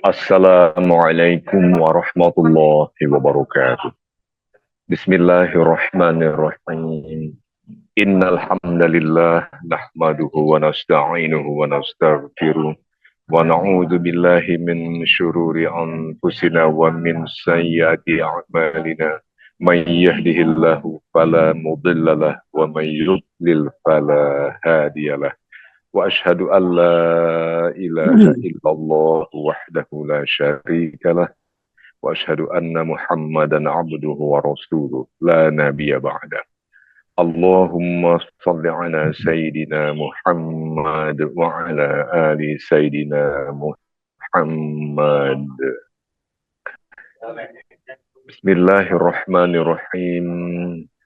Assalamualaikum warahmatullahi wabarakatuh. Bismillahirrahmanirrahim. Innal hamdalillah nahmaduhu wa nasta'inuhu wa nastaghfiruh wa na'udzu billahi min syururi anfusina wa min sayyiati a'malina. May yahdihillahu fala mudhillalah wa may yudlil fala hadiyalah. Wa ashhadu an la ilaha illallah wahdahu la syarika lah. وأشهد أن محمدا عبده ورسوله لا نبي بعده اللهم صل على سيدنا محمد وعلى آل سيدنا محمد بسم الله الرحمن الرحيم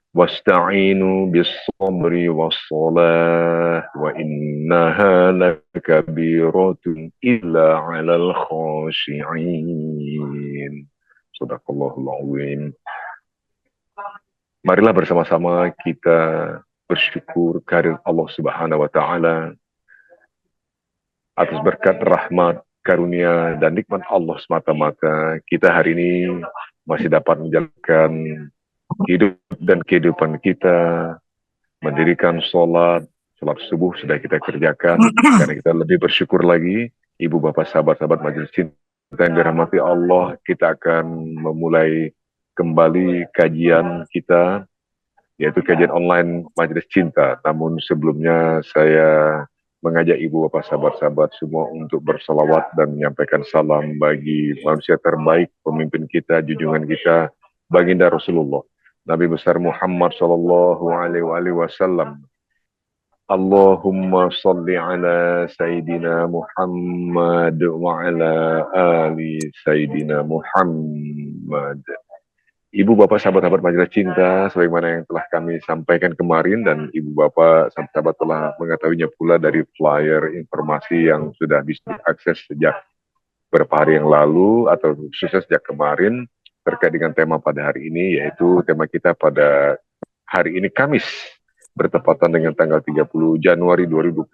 واستعينوا بالصبر والصلاة وإنها لكبيرة إلا على الخاشعين. Sadaqallahul azim. Marilah bersama-sama kita bersyukur kehadirat Allah Subhanahu wa taala atas berkat rahmat, karunia dan nikmat Allah semata-mata kita hari ini masih dapat menjalankan hidup dan kehidupan kita, mendirikan sholat subuh sudah kita kerjakan, karena kita lebih bersyukur lagi. Ibu bapak sahabat-sahabat majelis cinta yang dirahmati Allah, kita akan memulai kembali kajian kita, yaitu kajian online majelis cinta. Namun sebelumnya saya mengajak ibu bapak sahabat-sahabat semua untuk bersalawat dan menyampaikan salam bagi manusia terbaik, pemimpin kita, junjungan kita, baginda Rasulullah Nabi besar Muhammad sallallahu alaihi wasallam. Allahumma salli ala Sayyidina Muhammad wa ala ali Sayyidina Muhammad. Ibu bapak sahabat-sahabat majelis cinta, sebagaimana yang telah kami sampaikan kemarin, dan ibu bapak sahabat-sahabat telah mengetahuinya pula dari flyer informasi yang sudah bisa diakses sejak beberapa hari yang lalu atau khususnya sejak kemarin terkait dengan tema pada hari ini, yaitu tema kita pada hari ini Kamis, bertepatan dengan tanggal 30 Januari 2025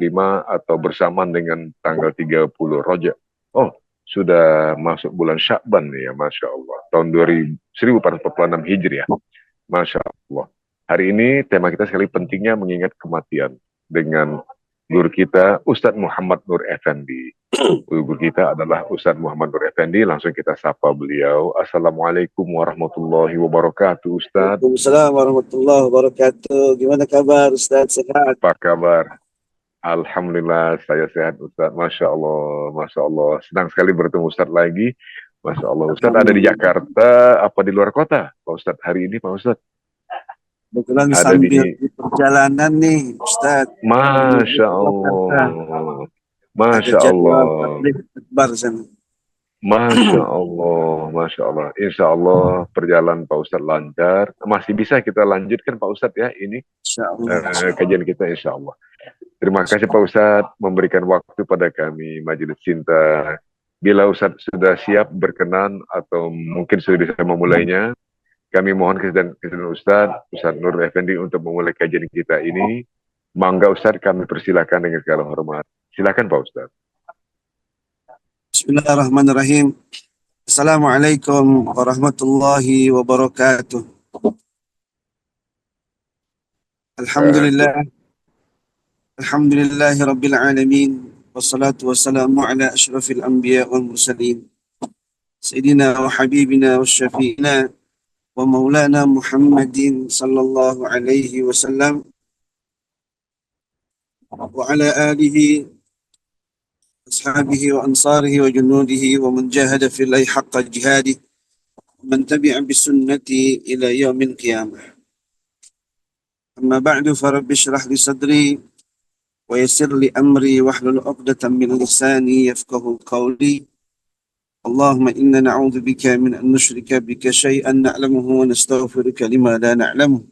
atau bersamaan dengan tanggal 30 Rajab. Oh, sudah masuk bulan Sya'ban ya, Masya Allah. Tahun 1446 Hijriah. Masya Allah. Hari ini tema kita sekali pentingnya mengingat kematian dengan guru kita Ustadz Muhammad Nur Effendi. Guru kita adalah Ustadz Muhammad Nur Effendi. Langsung kita sapa beliau. Assalamualaikum warahmatullahi wabarakatuh, Ustadz. Waalaikumsalam warahmatullahi wabarakatuh. Gimana kabar, Ustadz? Sehat? Apa kabar? Alhamdulillah, saya sehat, Ustadz. Masya Allah, Masya Allah. Senang sekali bertemu Ustadz lagi. Masya Allah. Ustadz ada di Jakarta, apa di luar kota, Pak Ustadz? Hari ini, Pak Ustadz? Kebetulan Ada sambil di perjalanan nih, Ustadz. Masya Allah. Masya Ada jadwal Allah. taklim akbar sana. Masya Allah, Masya Allah. Insya Allah perjalanan Pak Ustadz lancar. Masih bisa kita lanjutkan Pak Ustadz ya ini Insyaallah. kajian kita insya Allah. Terima kasih Pak Ustadz memberikan waktu pada kami majelis cinta. Bila Ustadz sudah siap berkenan atau mungkin sudah bisa memulainya, kami mohon kesediaan Ustadz Nur Effendi untuk memulai kajian kita ini. Mangga Ustadz, kami persilakan dengan segala hormat. Silakan Pak Ustadz. Bismillahirrahmanirrahim. Assalamualaikum warahmatullahi wabarakatuh. Alhamdulillah. Alhamdulillahi rabbil alamin. Wassalatu wassalamu ala ashrafil anbiya wal mursalin. Sayyidina wa habibina wa syafi'ina wa maulana Muhammadin sallallahu alaihi wasallam wa ala alihi ashabihi wa ansarihi wa junudihi wa man jahada fillahi haqqa jihadi wa man tabi'a bisunnati ila yaumil qiyamah. Amma ba'du, farabbi shrah li sadri wa yassir li amri wahlul 'uqdatam min lisani yafqahu qawli. Allahumma inna na'udzu bika min an nushrika bika syai'an na'lamuhu wa nastaghfiruka lima la na'lamuhu.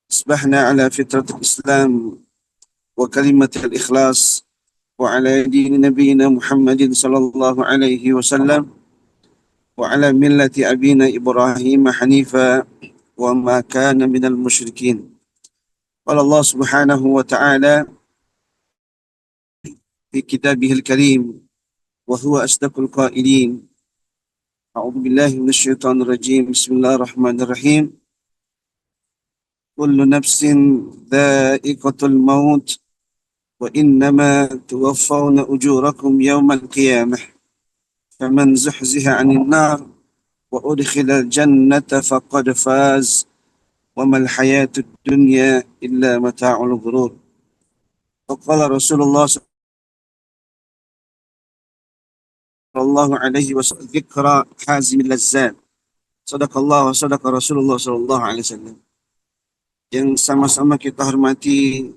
Asbahna ala fitratil Islam wa kalimatil ikhlas wa ala dini nabiyina Muhammadin sallallahu alaihi wasallam wa ala millati abina Ibrahim hanifa wa ma kana minal musyrikin. Qala Allah subhanahu wa ta'ala fi kitabihil karim وهو أصدق القائلين. أعوذ بالله من الشيطان الرجيم. بسم الله الرحمن الرحيم. كل نفس ذائقة الموت وإنما توفون أجوركم يوم القيامة فمن زحزح عن النار وأدخل الجنة فقد فاز وما الحياة الدنيا إلا متاع الغرور. وقال رسول الله صلى الله عليه وسلم ذكرى حازم اللذات. صدق الله وصدق Rasulullah sallallahu alaihi wasallam. Yang sama-sama kita hormati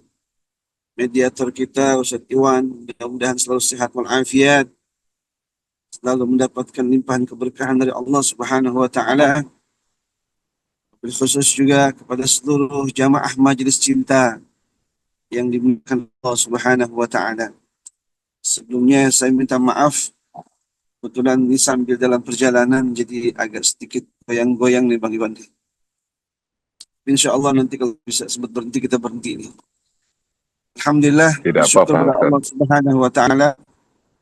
mediator kita Ustaz Iwan, mudah-mudahan selalu sehat walafiat, selalu mendapatkan limpahan keberkahan dari Allah Subhanahu wa taala. Khusus juga kepada seluruh jamaah Majelis Cinta yang dimuliakan Allah Subhanahu wa taala. Sebelumnya saya minta maaf, kebetulan ini sambil dalam perjalanan jadi agak sedikit goyang-goyang nih Bang Iwan. Insya Allah nanti kalau bisa sempat berhenti kita berhenti nih. Alhamdulillah, Tidak syukur apa-apa, kepada Allah Subhanahu wa taala.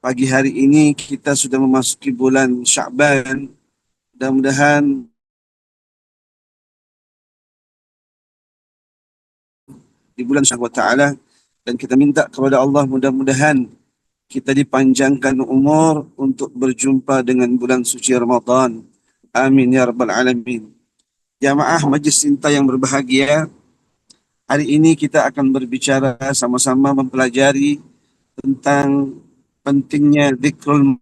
Pagi hari ini kita sudah memasuki bulan Sya'ban. Mudah-mudahan di bulan Sya'ban wa taala, dan kita minta kepada Allah mudah-mudahan kita dipanjangkan umur untuk berjumpa dengan bulan suci Ramadan. Amin ya rabbal alamin. Jamaah Majelis Cinta yang berbahagia, hari ini kita akan berbicara sama-sama mempelajari tentang pentingnya zikrul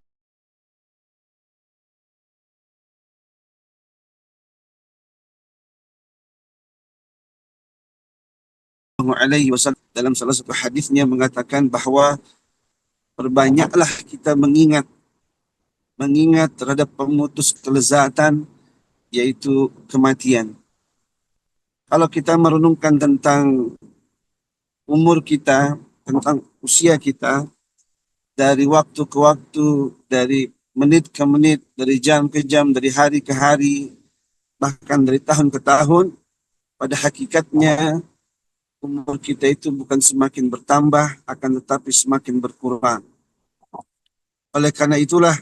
alaihi wasallam. Dalam salah satu hadisnya mengatakan bahwa perbanyaklah kita mengingat terhadap pemutus kelezatan, yaitu kematian. Kalau kita merenungkan tentang umur kita, tentang usia kita, dari waktu ke waktu, dari menit ke menit, dari jam ke jam, dari hari ke hari, bahkan dari tahun ke tahun, pada hakikatnya umur kita itu bukan semakin bertambah, akan tetapi semakin berkurang. Oleh karena itulah,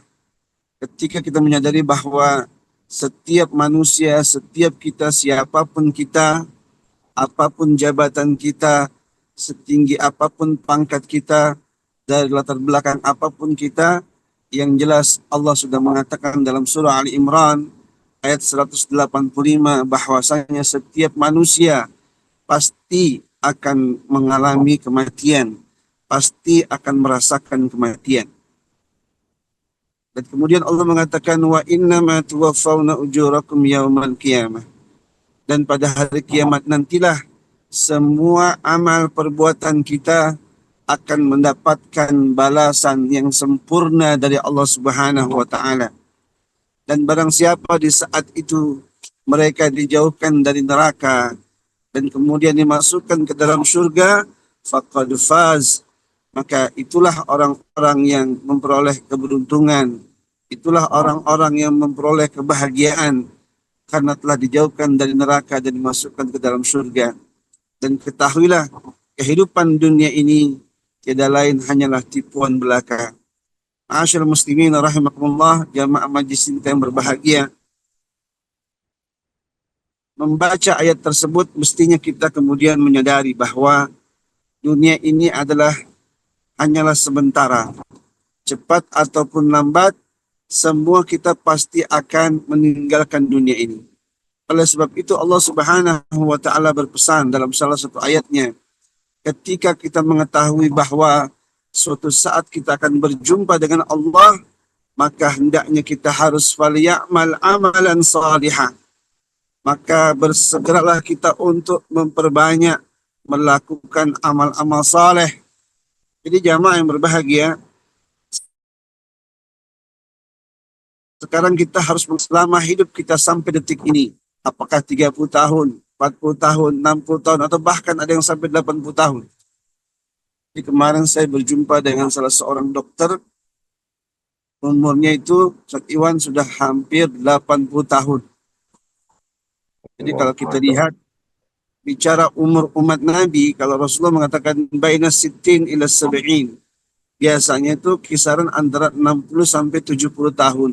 ketika kita menyadari bahwa setiap manusia, setiap kita, siapapun kita, apapun jabatan kita, setinggi apapun pangkat kita, dari latar belakang apapun kita, yang jelas Allah sudah mengatakan dalam surah Ali Imran ayat 185 bahwasanya setiap manusia pasti akan mengalami kematian, pasti akan merasakan kematian. Dan kemudian Allah mengatakan wa innama tuwaffawna ujurakum yaumal qiyamah. Dan pada hari kiamat nantilah semua amal perbuatan kita akan mendapatkan balasan yang sempurna dari Allah Subhanahu wa taala. Dan barang siapa di saat itu mereka dijauhkan dari neraka dan kemudian dimasukkan ke dalam surga, faqad faz, maka itulah orang-orang yang memperoleh keberuntungan, itulah orang-orang yang memperoleh kebahagiaan karena telah dijauhkan dari neraka dan dimasukkan ke dalam surga. Dan ketahuilah, kehidupan dunia ini tiada lain hanyalah tipuan belaka. Ma'asyiral muslimin rahimakumullah, jamaah Majelis Cinta yang berbahagia, membaca ayat tersebut mestinya kita kemudian menyadari bahwa dunia ini hanyalah sementara. Cepat ataupun lambat, semua kita pasti akan meninggalkan dunia ini. Oleh sebab itu Allah Subhanahu wa taala berpesan dalam salah satu ayatnya, ketika kita mengetahui bahwa suatu saat kita akan berjumpa dengan Allah, maka hendaknya kita harus falyamal amalan salihah. Maka bersegeralah kita untuk memperbanyak melakukan amal-amal saleh. Jadi jamaah yang berbahagia, sekarang kita harus selama hidup kita sampai detik ini, apakah 30 tahun, 40 tahun, 60 tahun, atau bahkan ada yang sampai 80 tahun. Jadi kemarin saya berjumpa dengan salah seorang dokter, umurnya itu Ustaz Iwan sudah hampir 80 tahun. Jadi kalau kita lihat, bicara umur umat Nabi, kalau Rasulullah mengatakan baina sittin ila sab'in, biasanya itu kisaran antara 60 sampai 70 tahun.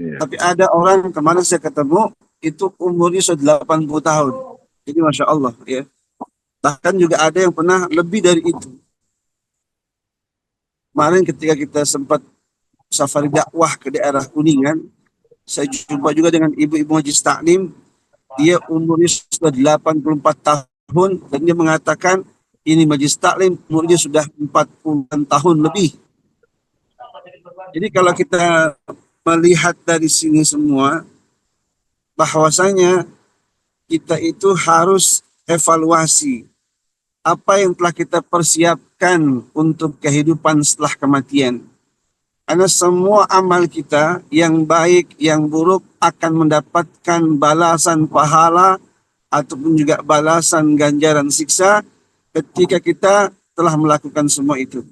Iya. Tapi ada orang kemarin saya ketemu itu umurnya sudah 80 tahun. Jadi Masya Allah ya. Bahkan juga ada yang pernah lebih dari itu. Kemarin ketika kita sempat safari dakwah ke daerah Kuningan, saya jumpa juga dengan ibu-ibu majlis taklim. Dia umurnya sudah 84 tahun dan dia mengatakan ini majlis taklim umurnya sudah 40 tahun lebih. Jadi kalau kita melihat dari sini semua, bahwasanya kita itu harus evaluasi apa yang telah kita persiapkan untuk kehidupan setelah kematian. Karena semua amal kita yang baik, yang buruk akan mendapatkan balasan pahala ataupun juga balasan ganjaran siksa ketika kita telah melakukan semua itu.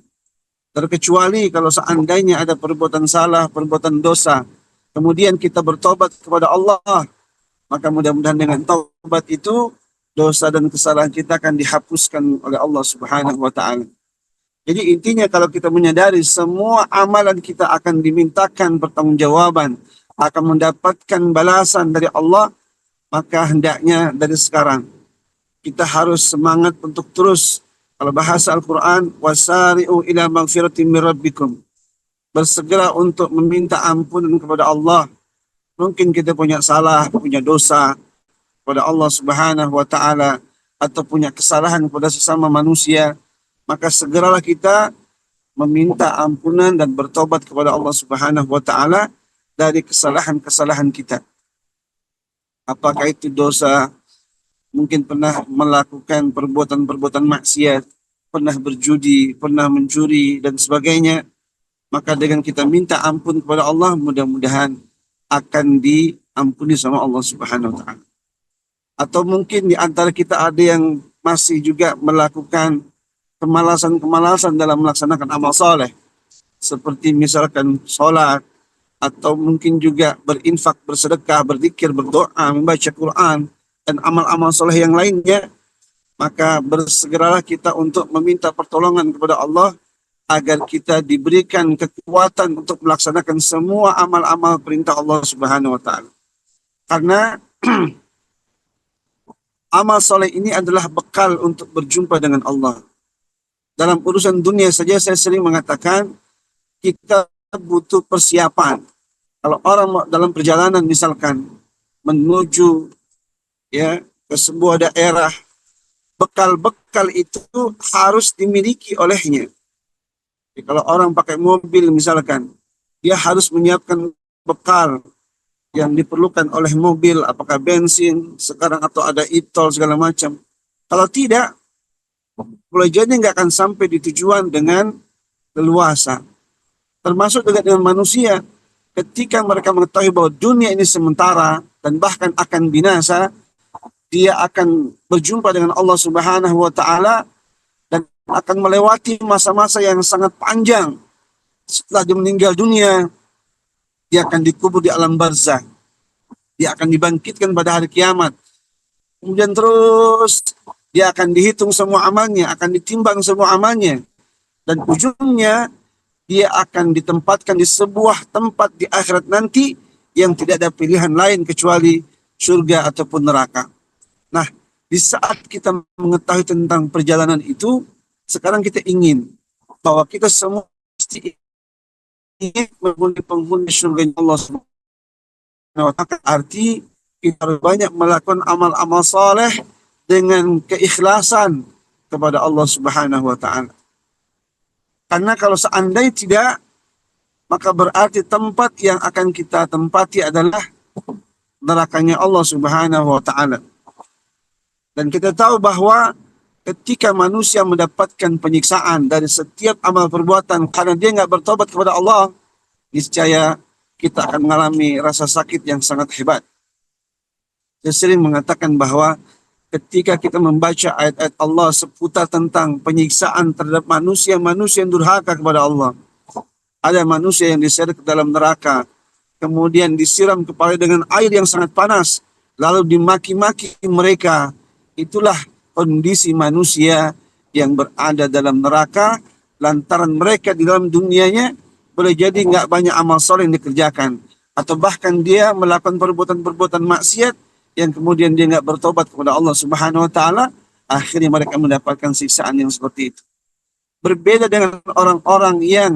Terkecuali kalau seandainya ada perbuatan salah, perbuatan dosa, kemudian kita bertobat kepada Allah, maka mudah-mudahan dengan taubat itu dosa dan kesalahan kita akan dihapuskan oleh Allah Subhanahu wa taala. Jadi intinya kalau kita menyadari semua amalan kita akan dimintakan pertanggungjawaban, akan mendapatkan balasan dari Allah, maka hendaknya dari sekarang kita harus semangat untuk terus, kalau bahasa Al-Quran, wasari'u ila magfiratin min rabbikum, bersegera untuk meminta ampunan kepada Allah. Mungkin kita punya salah, punya dosa kepada Allah Subhanahu wa taala, atau punya kesalahan kepada sesama manusia, maka segeralah kita meminta ampunan dan bertobat kepada Allah Subhanahu wa taala dari kesalahan-kesalahan kita. Apakah itu dosa, mungkin pernah melakukan perbuatan-perbuatan maksiat, pernah berjudi, pernah mencuri dan sebagainya, maka dengan kita minta ampun kepada Allah, mudah-mudahan akan diampuni sama Allah Subhanahu wa taala. Atau mungkin di antara kita ada yang masih juga melakukan kemalasan-kemalasan dalam melaksanakan amal soleh, seperti misalkan sholat, atau mungkin juga berinfak, bersedekah, berzikir, berdoa, membaca Quran, dan amal-amal soleh yang lainnya, maka bersegeralah kita untuk meminta pertolongan kepada Allah agar kita diberikan kekuatan untuk melaksanakan semua amal-amal perintah Allah Subhanahu wa taala. Karena amal soleh ini adalah bekal untuk berjumpa dengan Allah. Dalam urusan dunia saja saya sering mengatakan kita butuh persiapan. Kalau orang dalam perjalanan misalkan menuju ya ke sebuah daerah, bekal-bekal itu harus dimiliki olehnya. Jadi kalau orang pakai mobil misalkan, dia harus menyiapkan bekal yang diperlukan oleh mobil, apakah bensin sekarang atau ada e-tol segala macam. Kalau tidak, boleh jadi nggak akan sampai di tujuan dengan leluasa. Termasuk dengan manusia, ketika mereka mengetahui bahwa dunia ini sementara dan bahkan akan binasa, dia akan berjumpa dengan Allah Subhanahu wa taala dan akan melewati masa-masa yang sangat panjang. Setelah dia meninggal dunia, dia akan dikubur di alam barzah. Dia akan dibangkitkan pada hari kiamat. Kemudian terus dia akan dihitung semua amalnya, akan ditimbang semua amalnya. Dan ujungnya dia akan ditempatkan di sebuah tempat di akhirat nanti yang tidak ada pilihan lain kecuali surga ataupun neraka. Nah, di saat kita mengetahui tentang perjalanan itu, sekarang kita ingin bahwa kita semua pasti ingin menjadi penghuni surga Allah Subhanahu wa taala. Arti kita harus banyak melakukan amal-amal saleh dengan keikhlasan kepada Allah Subhanahu wa taala. Karena kalau seandainya tidak, maka berarti tempat yang akan kita tempati adalah nerakanya Allah Subhanahu wa taala. Dan kita tahu bahwa ketika manusia mendapatkan penyiksaan dari setiap amal perbuatan karena dia nggak bertobat kepada Allah, niscaya kita akan mengalami rasa sakit yang sangat hebat. Saya sering mengatakan bahwa ketika kita membaca ayat-ayat Allah seputar tentang penyiksaan terhadap manusia-manusia yang durhaka kepada Allah. Ada manusia yang diseret ke dalam neraka, kemudian disiram kepala dengan air yang sangat panas, lalu dimaki-maki mereka. Itulah kondisi manusia yang berada dalam neraka lantaran mereka di dalam dunianya boleh jadi nggak banyak amal soleh yang dikerjakan, atau bahkan dia melakukan perbuatan-perbuatan maksiat yang kemudian dia nggak bertobat kepada Allah Subhanahu Wa Taala, akhirnya mereka mendapatkan siksaan yang seperti itu. Berbeda dengan orang-orang yang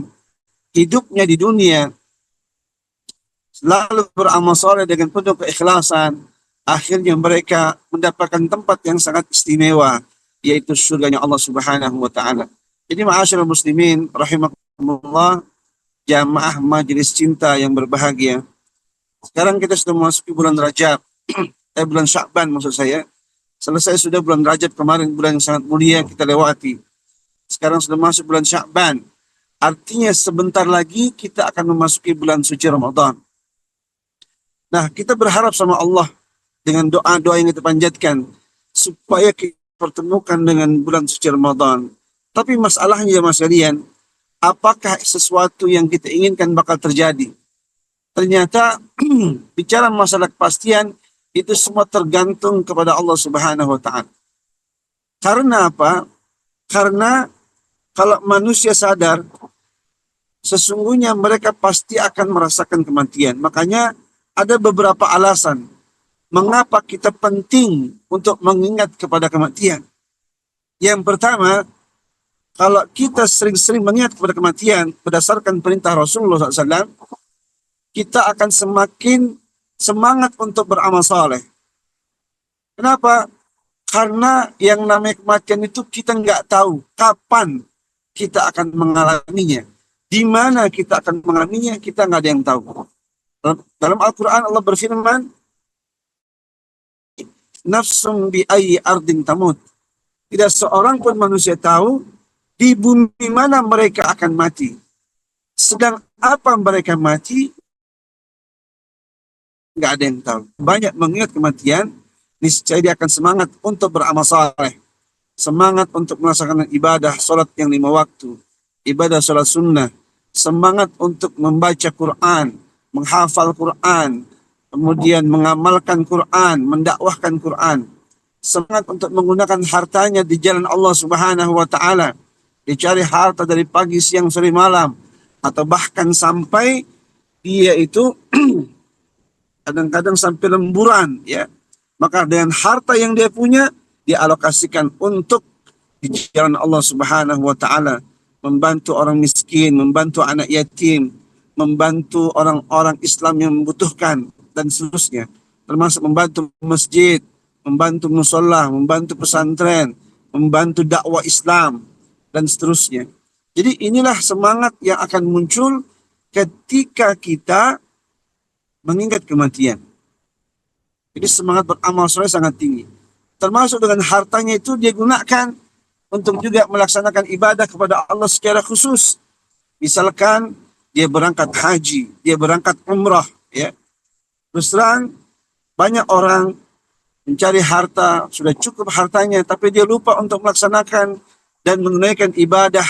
hidupnya di dunia selalu beramal soleh dengan penuh keikhlasan, akhirnya mereka mendapatkan tempat yang sangat istimewa, yaitu surganya Allah Subhanahu Wa Taala. Jadi ma'asyiral muslimin rahimakumullah, jamaah majelis cinta yang berbahagia. Sekarang kita sudah memasuki bulan Rajab, bulan Sya'ban maksud saya. Selesai sudah bulan Rajab kemarin, bulan yang sangat mulia kita lewati. Sekarang sudah masuk bulan Sya'ban. Artinya sebentar lagi kita akan memasuki bulan suci Ramadan. Nah, kita berharap sama Allah dengan doa-doa yang kita panjatkan supaya kita pertemukan dengan bulan suci Ramadan. Tapi masalahnya ya mas kalian, apakah sesuatu yang kita inginkan bakal terjadi? Ternyata bicara masalah kepastian itu semua tergantung kepada Allah Subhanahu Wa Taala. Karena apa? Karena kalau manusia sadar, sesungguhnya mereka pasti akan merasakan kematian. Makanya ada beberapa alasan mengapa kita penting untuk mengingat kepada kematian. Yang pertama, kalau kita sering-sering mengingat kepada kematian berdasarkan perintah Rasulullah SAW, kita akan semakin semangat untuk beramal saleh. Kenapa? Karena yang namanya kematian itu kita nggak tahu kapan kita akan mengalaminya. Di mana kita akan mengalaminya, kita nggak ada yang tahu. Dalam Al-Quran Allah berfirman, nafsum bi ayyi ardin tamut. Tidak seorang pun manusia tahu di bumi mana mereka akan mati. Sedang apa mereka mati, nggak ada yang tahu. Banyak mengingat kematian, niscaya dia akan semangat untuk beramal saleh, semangat untuk melaksanakan ibadah sholat yang 5 waktu, ibadah sholat sunnah, semangat untuk membaca Quran, menghafal Quran, kemudian mengamalkan Quran, mendakwahkan Quran, semangat untuk menggunakan hartanya di jalan Allah Subhanahu Wa Taala, dicari harta dari pagi, siang, sore, malam, atau bahkan sampai dia itu kadang-kadang sampai lemburan, ya. Maka dengan harta yang dia punya, dia alokasikan untuk di jalan Allah Subhanahu Wa Taala, membantu orang miskin, membantu anak yatim, membantu orang-orang Islam yang membutuhkan, dan seterusnya. Termasuk membantu masjid, membantu musola, membantu pesantren, membantu dakwah Islam, dan seterusnya. Jadi inilah semangat yang akan muncul ketika kita mengingat kematian. Jadi semangat beramal soleh sangat tinggi. Termasuk dengan hartanya itu dia gunakan untuk juga melaksanakan ibadah kepada Allah secara khusus. Misalkan dia berangkat haji, dia berangkat umrah, ya. Terus terang banyak orang mencari harta, sudah cukup hartanya, tapi dia lupa untuk melaksanakan dan menunaikan ibadah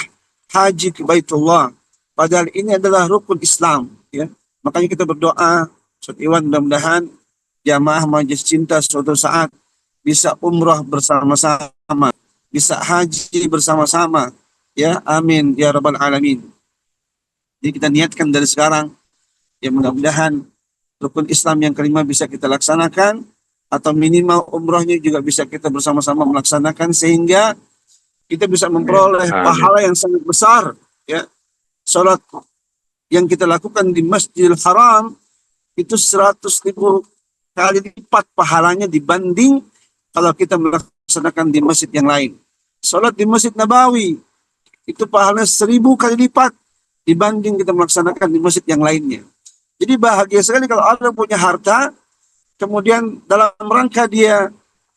haji ke Baitullah. Padahal ini adalah rukun Islam, ya. Makanya kita berdoa, Iwan, mudah-mudahan jamaah majelis cinta suatu saat bisa umrah bersama-sama, bisa haji bersama-sama, ya. Amin ya rabbal alamin. Jadi kita niatkan dari sekarang, ya, mudah-mudahan rukun Islam yang kelima bisa kita laksanakan, atau minimal umrahnya juga bisa kita bersama-sama melaksanakan, sehingga kita bisa memperoleh pahala yang sangat besar, ya. Salat yang kita lakukan di Masjidil Haram itu 100.000 kali lipat pahalanya dibanding kalau kita melaksanakan di masjid yang lain. Salat di Masjid Nabawi itu pahalanya 1.000 kali lipat dibanding kita melaksanakan di masjid yang lainnya. Jadi bahagia sekali kalau orang punya harta, kemudian dalam rangka dia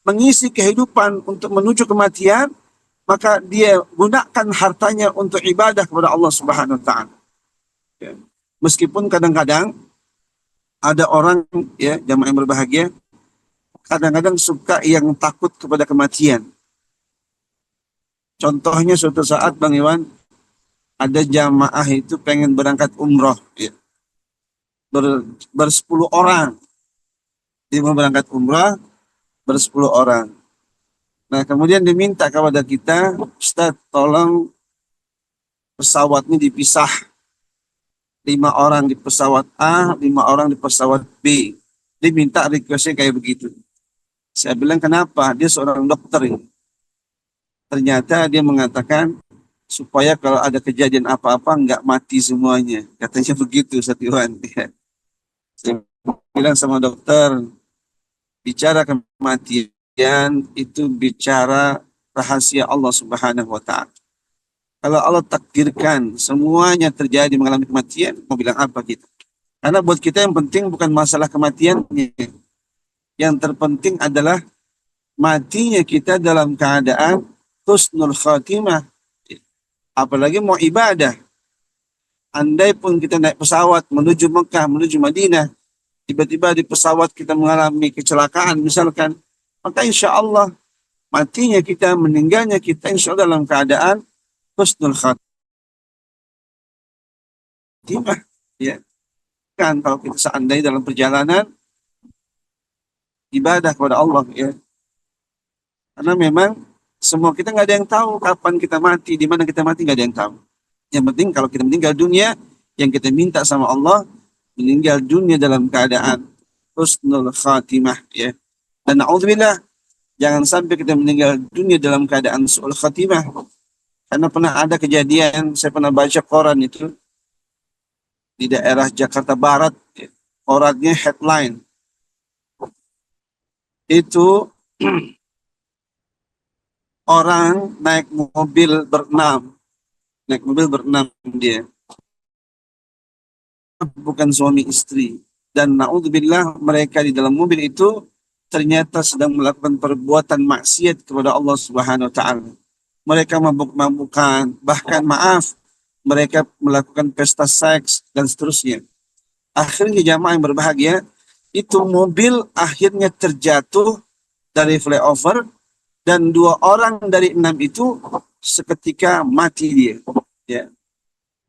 mengisi kehidupan untuk menuju kematian, maka dia gunakan hartanya untuk ibadah kepada Allah Subhanahu Wa Taala. Ya. Meskipun kadang-kadang ada orang, ya, jamaah yang berbahagia, kadang-kadang suka yang takut kepada kematian. Contohnya suatu saat Bang Iwan, ada jamaah itu pengen berangkat umroh, ya. Bersepuluh orang. Dia mau berangkat umrah bersepuluh orang. Nah kemudian diminta kepada kita, Ustaz tolong pesawat ini dipisah, 5 orang di pesawat A, 5 orang di pesawat B. Dia minta requestnya kayak begitu. Saya bilang kenapa? Dia seorang dokter ini. Ternyata dia mengatakan supaya kalau ada kejadian apa-apa nggak mati semuanya. Katanya begitu Satiwan. Saya bilang sama dokter, bicara kematian itu bicara rahasia Allah Subhanahu wa taala. Kalau Allah takdirkan semuanya terjadi mengalami kematian, mau bilang apa kita? Karena buat kita yang penting bukan masalah kematiannya. Yang terpenting adalah matinya kita dalam keadaan husnul khatimah. Apalagi mau ibadah. Andai pun kita naik pesawat menuju Mekah, menuju Madinah, tiba-tiba di pesawat kita mengalami kecelakaan misalkan, maka insya Allah matinya kita, meninggalnya kita insya Allah dalam keadaan husnul khatimah. Ya. Kan kalau kita seandainya dalam perjalanan ibadah kepada Allah, ya. Karena memang semua kita nggak ada yang tahu kapan kita mati, di mana kita mati nggak ada yang tahu. Yang penting kalau kita meninggal dunia, yang kita minta sama Allah, meninggal dunia dalam keadaan husnul khatimah, ya. Dan na'udzubillah, jangan sampai kita meninggal dunia dalam keadaan su'ul khatimah. Karena pernah ada kejadian, saya pernah baca koran itu di daerah Jakarta Barat, ya. Korannya headline itu orang naik mobil berenam dia, bukan suami istri, dan naudzubillah mereka di dalam mobil itu ternyata sedang melakukan perbuatan maksiat kepada Allah Subhanahu wa taala. Mereka mabuk-mabukan, bahkan maaf, mereka melakukan pesta seks dan seterusnya. Akhirnya jamaah yang berbahagia, itu mobil akhirnya terjatuh dari flyover dan 2 orang dari 6 itu seketika mati dia, ya.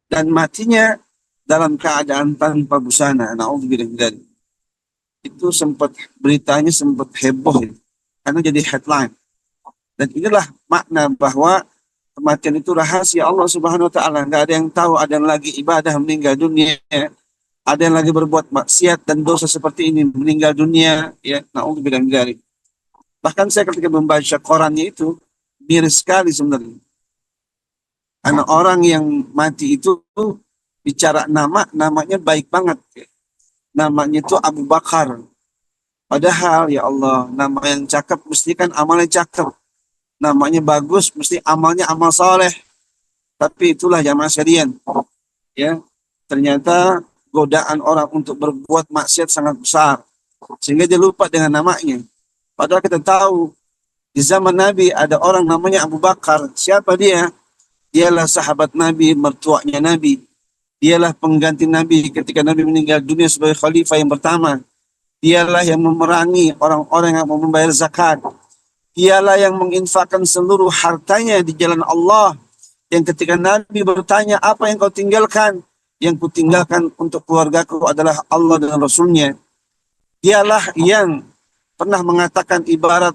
Dan matinya dalam keadaan tanpa busana. Naudzubillah. Itu sempat beritanya sempat heboh ya, karena jadi headline. Dan inilah makna bahwa kematian itu rahasia Allah Subhanahu wa taala. Enggak ada yang tahu, ada yang lagi ibadah meninggal dunia, ada yang lagi berbuat maksiat dan dosa seperti ini meninggal dunia, ya. Naudzubillah. Bahkan saya ketika membaca korannya itu miris sekali sebenarnya. Karena orang yang mati itu bicara namanya baik banget. Namanya itu Abu Bakar. Padahal ya Allah, nama yang cakep mesti kan amalnya cakep. Namanya bagus mesti amalnya amal soleh. Tapi itulah jamaah sekalian, ya. Ternyata godaan orang untuk berbuat maksiat sangat besar. Sehingga dia lupa dengan namanya. Padahal kita tahu di zaman Nabi ada orang namanya Abu Bakar. Siapa dia? Dialah sahabat Nabi, mertuanya Nabi. Dialah pengganti Nabi ketika Nabi meninggal dunia sebagai khalifah yang pertama. Dialah yang memerangi orang-orang yang mau membayar zakat. Dialah yang menginfakkan seluruh hartanya di jalan Allah. Yang ketika Nabi bertanya, apa yang kau tinggalkan? Yang kutinggalkan untuk keluargaku adalah Allah dan Rasulnya. Dialah yang pernah mengatakan ibarat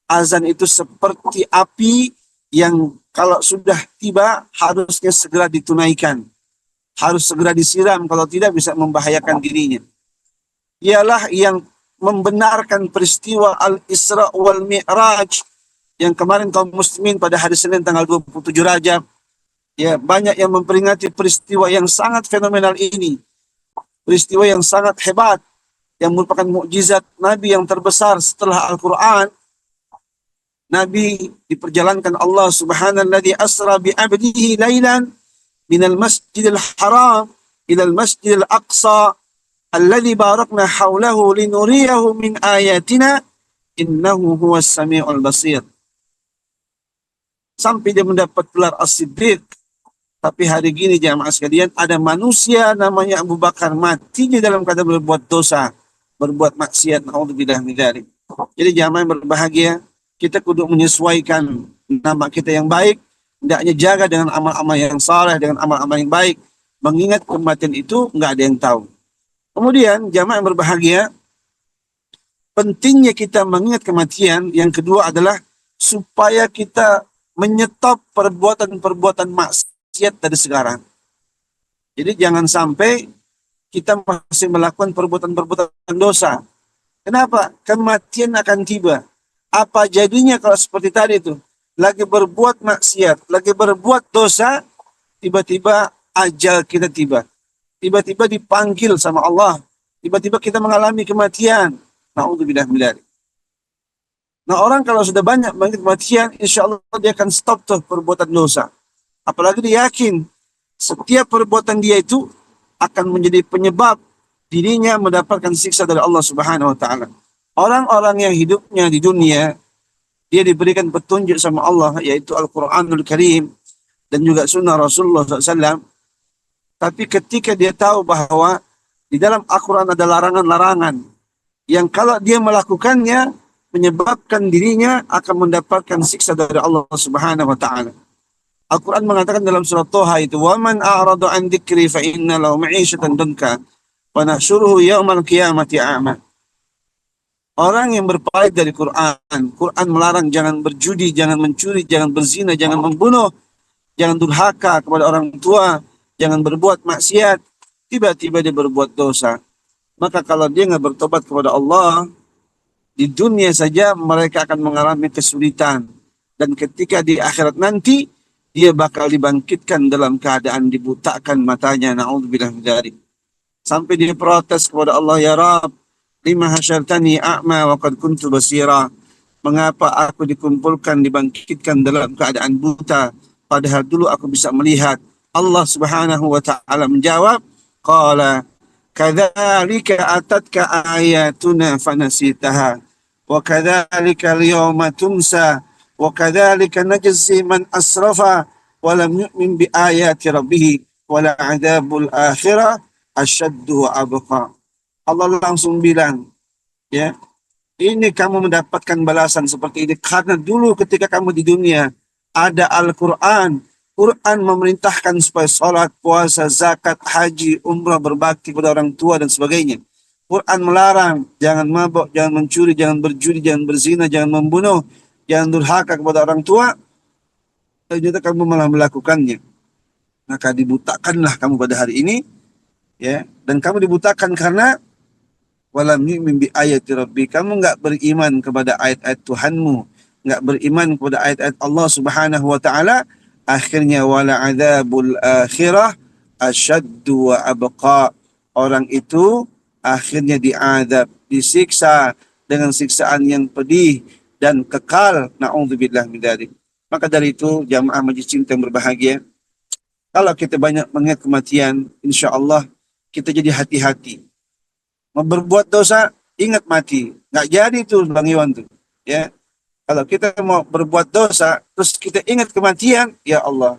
azan itu seperti api yang kalau sudah tiba harusnya segera ditunaikan. Harus segera disiram, kalau tidak bisa membahayakan dirinya. Ialah yang membenarkan peristiwa Al-Isra wal Mi'raj yang kemarin kaum muslimin pada hari Senin tanggal 27 Rajab, ya, banyak yang memperingati peristiwa yang sangat fenomenal ini. Peristiwa yang sangat hebat yang merupakan mukjizat Nabi yang terbesar setelah Al-Quran. Nabi diperjalankan Allah subhanalladzi asra bi abdihi lailan minal masjidil haram ilal masjidil aqsa alladzi barakna haulahu linuriyahu min ayatina innahu huwas samiul basir. Sampai dia mendapat gelar as-siddiq. Tapi hari gini jamaah sekalian, ada manusia namanya Abu Bakar matinya dalam keadaan berbuat dosa, berbuat maksiat. Naudzubillah min dzalik. Jadi jamaah yang berbahagia, kita kudu menyesuaikan nama kita yang baik, hendaknya jaga dengan amal-amal yang saleh, dengan amal-amal yang baik. Mengingat kematian itu nggak ada yang tahu. Kemudian jamaah yang berbahagia, pentingnya kita mengingat kematian. Yang kedua adalah supaya kita menyetop perbuatan-perbuatan maksiat maksiat dari sekarang. Jadi jangan sampai kita masih melakukan perbuatan-perbuatan dosa. Kenapa? Kematian akan tiba. Apa jadinya kalau seperti tadi itu? Lagi berbuat maksiat, lagi berbuat dosa, tiba-tiba ajal kita tiba. Tiba-tiba dipanggil sama Allah. Tiba-tiba kita mengalami kematian. Na'udzubillah min dzalik. Nah, orang kalau sudah banyak mengalami kematian, insya Allah dia akan stop tuh perbuatan dosa. Apalagi dia yakin setiap perbuatan dia itu akan menjadi penyebab dirinya mendapatkan siksa dari Allah Subhanahu wa taala. Orang-orang yang hidupnya di dunia dia diberikan petunjuk sama Allah yaitu Al-Qur'anul Karim dan juga sunnah Rasulullah SAW. Tapi ketika dia tahu bahwa di dalam Al-Quran ada larangan-larangan yang kalau dia melakukannya menyebabkan dirinya akan mendapatkan siksa dari Allah Subhanahu wa taala. Al-Quran mengatakan dalam surat Toha itu, "Waman a'radu an dzikri fa inna lahu ma'isyatan danka wa nahsyuruhu yaumal qiyamati a'ma." Orang yang berpaling dari Quran, Quran melarang jangan berjudi, jangan mencuri, jangan berzina, jangan membunuh, jangan durhaka kepada orang tua, jangan berbuat maksiat. Tiba-tiba dia berbuat dosa. Maka kalau dia nggak bertobat kepada Allah, di dunia saja mereka akan mengalami kesulitan. Dan ketika di akhirat nanti, dia bakal dibangkitkan dalam keadaan dibutakan matanya. Na'udzubillah min dzalik. Sampai dia protes kepada Allah, "Ya Rabb, lima hasyartani a'ma wa qad kuntu basira." Mengapa aku dikumpulkan, dibangkitkan dalam keadaan buta, padahal dulu aku bisa melihat. Allah Subhanahu wa taala menjawab, qala kadzalika atatka ayatuna fanasitaha wa kadzalika al-yawma tunsa wa kadzalika najzi man asrafa wa lam yu'min bi ayati rabbih wa la 'adzabul akhirah asyaddu wa abqa. Allah langsung bilang, ya, ini kamu mendapatkan balasan seperti ini karena dulu ketika kamu di dunia ada Al-Quran. Quran memerintahkan supaya sholat, puasa, zakat, haji, umrah, berbakti pada orang tua dan sebagainya. Quran melarang jangan mabuk, jangan mencuri, jangan berjudi, jangan berzina, jangan membunuh, jangan durhaka kepada orang tua. Ternyata kamu malah melakukannya. Maka dibutakanlah kamu pada hari ini, ya. Dan kamu dibutakan karena walam yu'min bi ayati rabbi, kamu enggak beriman kepada ayat-ayat Tuhanmu, enggak beriman kepada ayat-ayat Allah Subhanahu wa taala. Akhirnya wala adzabul akhirah asyaddu wa abqa. Orang itu akhirnya diazab, disiksa dengan siksaan yang pedih dan kekal. Na'udzubillah min dzalik. Maka dari itu jamaah majelis cinta yang berbahagia, kalau kita banyak mengingat kematian, insya Allah kita jadi hati-hati. Mau berbuat dosa, ingat mati. Nggak jadi tuh Bang Iwan tuh. Ya. Kalau kita mau berbuat dosa, terus kita ingat kematian, ya Allah,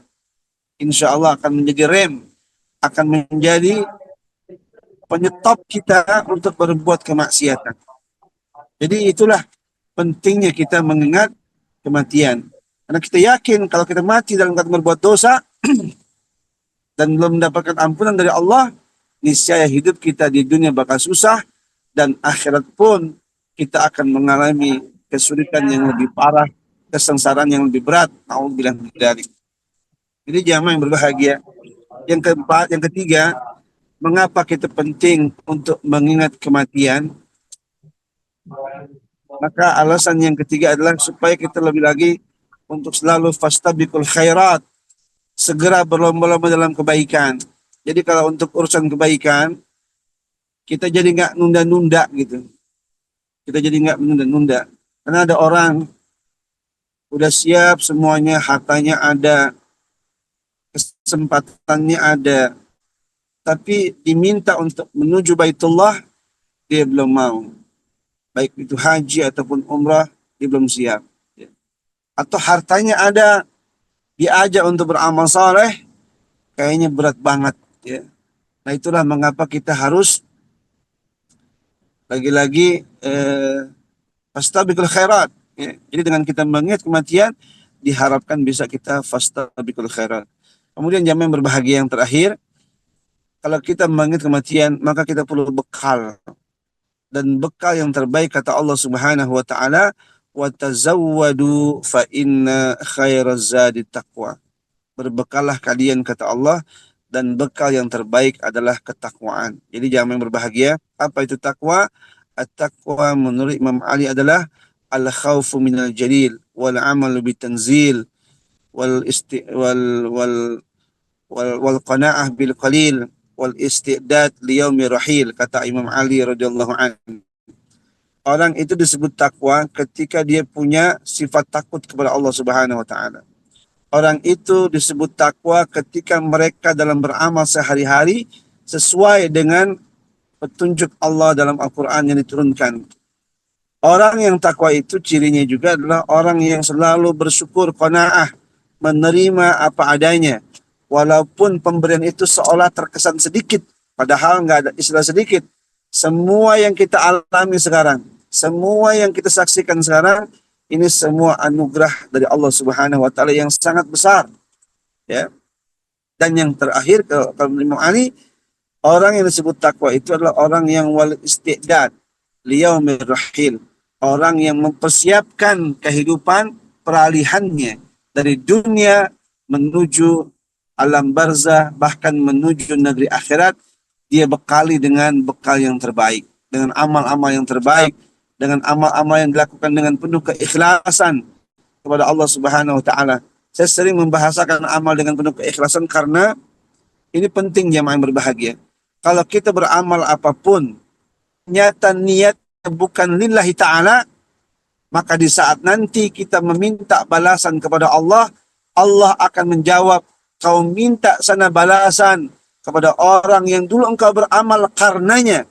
insya Allah akan menjadi rem, akan menjadi penyetop kita untuk berbuat kemaksiatan. Jadi itulah pentingnya kita mengingat kematian. Karena kita yakin kalau kita mati dalam keadaan berbuat dosa dan belum mendapatkan ampunan dari Allah, niscaya hidup kita di dunia bakal susah dan akhirat pun kita akan mengalami kesulitan yang lebih parah, kesengsaraan yang lebih berat. Nauzubillah min dzalik. Jadi jamaah yang berbahagia. Yang keempat, yang ketiga, mengapa kita penting untuk mengingat kematian? Maka alasan yang ketiga adalah supaya kita lebih lagi untuk selalu fastabiqul khairat, segera berlomba-lomba dalam kebaikan. Jadi kalau untuk urusan kebaikan, kita jadi nggak nunda-nunda gitu. Kita jadi nggak menunda-nunda. Karena ada orang udah siap semuanya, hartanya ada, kesempatannya ada, tapi diminta untuk menuju Baitullah, dia belum mau. Baik itu haji ataupun umrah, dia belum siap. Atau hartanya ada, diajak untuk beramal saleh, kayaknya berat banget. Ya. Nah itulah mengapa kita harus lagi-lagi fastabiqul khairat. Ya. Jadi dengan kita mengingat kematian, diharapkan bisa kita fastabiqul khairat. Kemudian jamaah yang berbahagia yang terakhir, kalau kita mengingat kematian, maka kita perlu bekal. Dan bekal yang terbaik kata Allah Subhanahu wa taala, wa tazawwadu fa inna khairaz zadi taqwa. berbekallah kalian kata Allah, dan bekal yang terbaik adalah ketakwaan. Jadi jamaah yang berbahagia, apa itu takwa? At-taqwa menurut Imam Ali adalah al-khawfu minal jalil wal amalu bitanzil wal isti wal qanaah bil qalil wal istidad liyaumi rahil, kata Imam Ali radhiyallahu anhu. Orang itu disebut takwa ketika dia punya sifat takut kepada Allah Subhanahu wa taala. Orang itu disebut takwa ketika mereka dalam beramal sehari-hari sesuai dengan petunjuk Allah dalam Al-Quran yang diturunkan. Orang yang takwa itu cirinya juga adalah orang yang selalu bersyukur, qanaah, menerima apa adanya. Walaupun pemberian itu seolah terkesan sedikit, padahal nggak ada istilah sedikit. Semua yang kita alami sekarang, semua yang kita saksikan sekarang, ini semua anugerah dari Allah Subhanahu wa taala yang sangat besar, ya. Dan yang terakhir kalau Imam Ali, orang yang disebut takwa itu adalah orang yang wal istidad liyaumir rahil, orang yang mempersiapkan kehidupan peralihannya dari dunia menuju alam barzah, bahkan menuju negeri akhirat. Dia bekali dengan bekal yang terbaik, dengan amal-amal yang terbaik, dengan amal-amal yang dilakukan dengan penuh keikhlasan kepada Allah Subhanahu wa taala. Saya sering membahasakan amal dengan penuh keikhlasan karena ini penting jamaah yang berbahagia. Kalau kita beramal apapun, nyata niatnya bukan lillahi ta'ala, maka di saat nanti kita meminta balasan kepada Allah, Allah akan menjawab, kau minta sana balasan kepada orang yang dulu engkau beramal karenanya.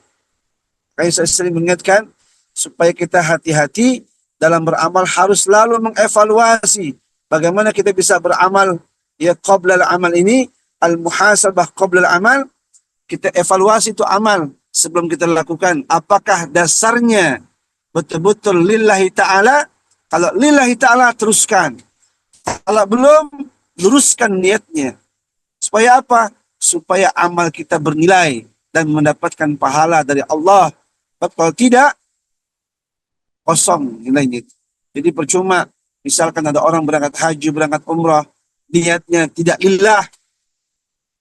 Kayak saya sering mengingatkan, supaya kita hati-hati dalam beramal, harus selalu mengevaluasi bagaimana kita bisa beramal. Ya, qabla al-amal ini, al-muhasabah qabla al-amal, kita evaluasi itu amal sebelum kita lakukan. Apakah dasarnya betul-betul lillahi ta'ala? Kalau lillahi ta'ala, teruskan. Kalau belum, luruskan niatnya. Supaya apa? Supaya amal kita bernilai dan mendapatkan pahala dari Allah. Kalau tidak, kosong nilainya. Jadi percuma, misalkan ada orang berangkat haji, berangkat umrah, niatnya tidak lillah.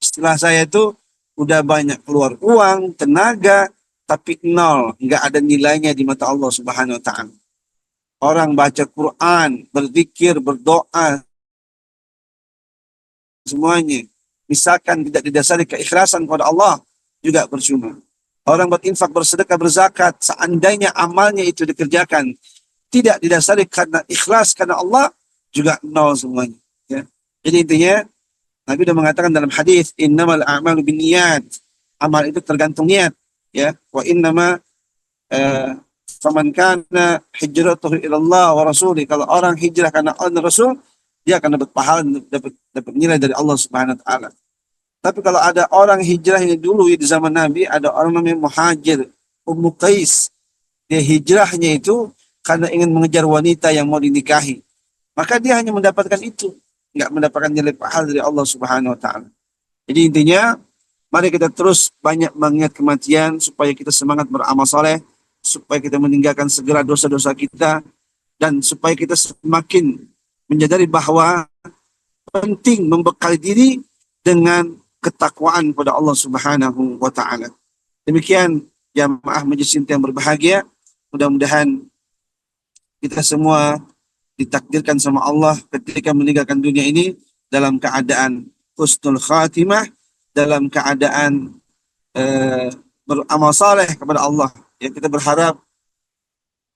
Istilah saya itu, udah banyak keluar uang, tenaga, tapi nol, nggak ada nilainya di mata Allah Subhanahu wa taala. Orang baca Quran, berzikir, berdoa, semuanya, misalkan tidak didasari keikhlasan kepada Allah, juga percuma. Orang berinfak, bersedekah, berzakat, seandainya amalnya itu dikerjakan tidak didasari karena ikhlas karena Allah, juga nol semuanya. Ya. Jadi intinya, Nabi sudah mengatakan dalam hadis, innamal a'malu binniyat, amal itu tergantung niat. Ya, wa innama faman kana hijratuhu ila Allah wa rasuli, kalau orang hijrah karena Allah dan Rasul, dia akan dapat pahala, dapat nilai dari Allah Subhanahu wa taala. Tapi kalau ada orang hijrah ini dulu di zaman Nabi, ada orang namanya Muhajir, Ummu Qais. Dia hijrahnya itu karena ingin mengejar wanita yang mau dinikahi. Maka dia hanya mendapatkan itu, enggak mendapatkan nilai pahala dari Allah Subhanahu wa taala. Jadi intinya, mari kita terus banyak mengingat kematian supaya kita semangat beramal soleh, supaya kita meninggalkan segala dosa-dosa kita, dan supaya kita semakin menyadari bahwa penting membekali diri dengan ketakwaan pada Allah Subhanahu wa taala. Demikian jamaah majelis yang berbahagia, mudah-mudahan kita semua ditakdirkan sama Allah ketika meninggalkan dunia ini dalam keadaan husnul khatimah, dalam keadaan beramal saleh kepada Allah. Ya, kita berharap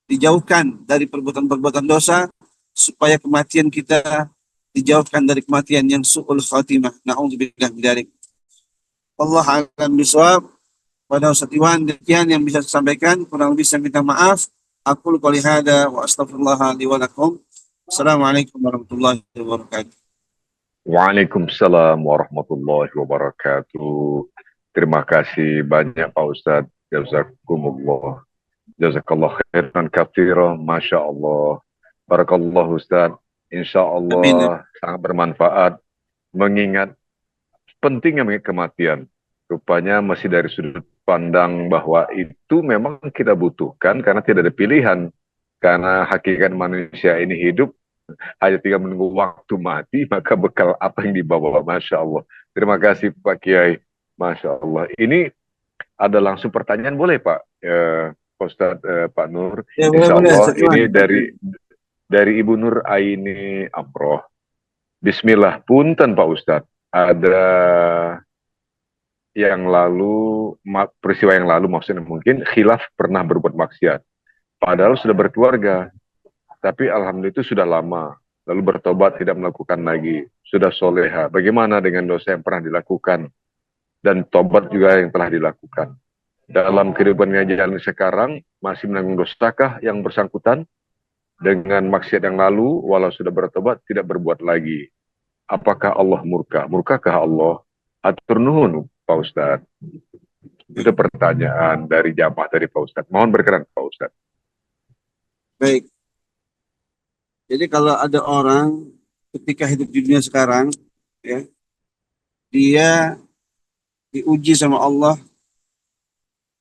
dijauhkan dari perbuatan-perbuatan dosa, supaya kematian kita dijauhkan dari kematian yang su'ul khatimah. Na'udzubillah min dzalik. Allah alam bisawab. Pada Ustaz Iwan, demikian yang bisa saya sampaikan, kurang lebih saya minta maaf. Aku qouli hada wa astaghfirullah li wa lakum. Assalamualaikum warahmatullahi wabarakatuh. Waalaikumsalam warahmatullahi wabarakatuh. Terima kasih banyak Pak Ustadz. Jazakumullah. Jazakallah khairan katsira. Masya Allah. Barakallah Ustadz. Insya Allah sangat bermanfaat. Mengingat pentingnya kematian. Rupanya masih dari sudut pandang bahwa itu memang kita butuhkan karena tidak ada pilihan. Karena hakikat manusia ini hidup hanya tinggal menunggu waktu mati, maka bekal apa yang dibawa. Masya Allah. Terima kasih Pak Kiai. Masya Allah. Ini ada langsung pertanyaan boleh Pak? Pak Ustadz, Pak Nur. Ya, boleh, Insya boleh. Allah Satuan. ini dari Ibu Nur Aini Amroh. Bismillah. Punten Pak Ustadz. Ada yang lalu, peristiwa yang lalu maksudnya mungkin khilaf pernah berbuat maksiat. Padahal sudah berkeluarga. Tapi alhamdulillah itu sudah lama. Lalu bertobat tidak melakukan lagi. Sudah soleha. Bagaimana dengan dosa yang pernah dilakukan? Dan tobat juga yang telah dilakukan. Dalam kehidupannya jalan sekarang, masih menanggung dosakah yang bersangkutan? Dengan maksiat yang lalu, walau sudah bertobat, tidak berbuat lagi. Apakah Allah murka? Murkakah Allah? Atur nuhun, Pak Ustadz. Itu pertanyaan dari jamaah dari Pak Ustadz. Mohon berkenan, Pak Ustadz. Baik. Jadi kalau ada orang ketika hidup di dunia sekarang, ya, dia diuji sama Allah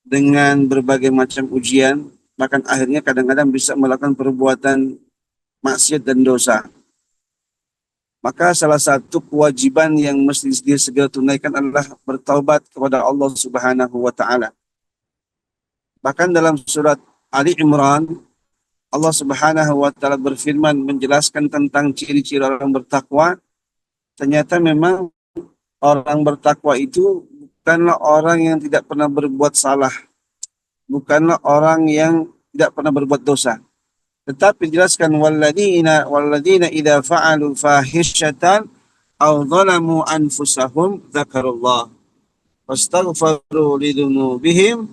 dengan berbagai macam ujian, bahkan akhirnya kadang-kadang bisa melakukan perbuatan maksiat dan dosa. Maka salah satu kewajiban yang mesti dia segera tunaikan adalah bertaubat kepada Allah Subhanahu wa taala. Bahkan dalam surat Ali Imran, Allah Subhanahu wa taala berfirman menjelaskan tentang ciri-ciri orang bertakwa. Ternyata memang orang bertakwa itu bukanlah orang yang tidak pernah berbuat salah, bukanlah orang yang tidak pernah berbuat dosa. Tetapi jelaskan walladzina idza fa'alu fahishatan aw zalamu anfusahum dzakarullah fastaghfiru lidzunubihim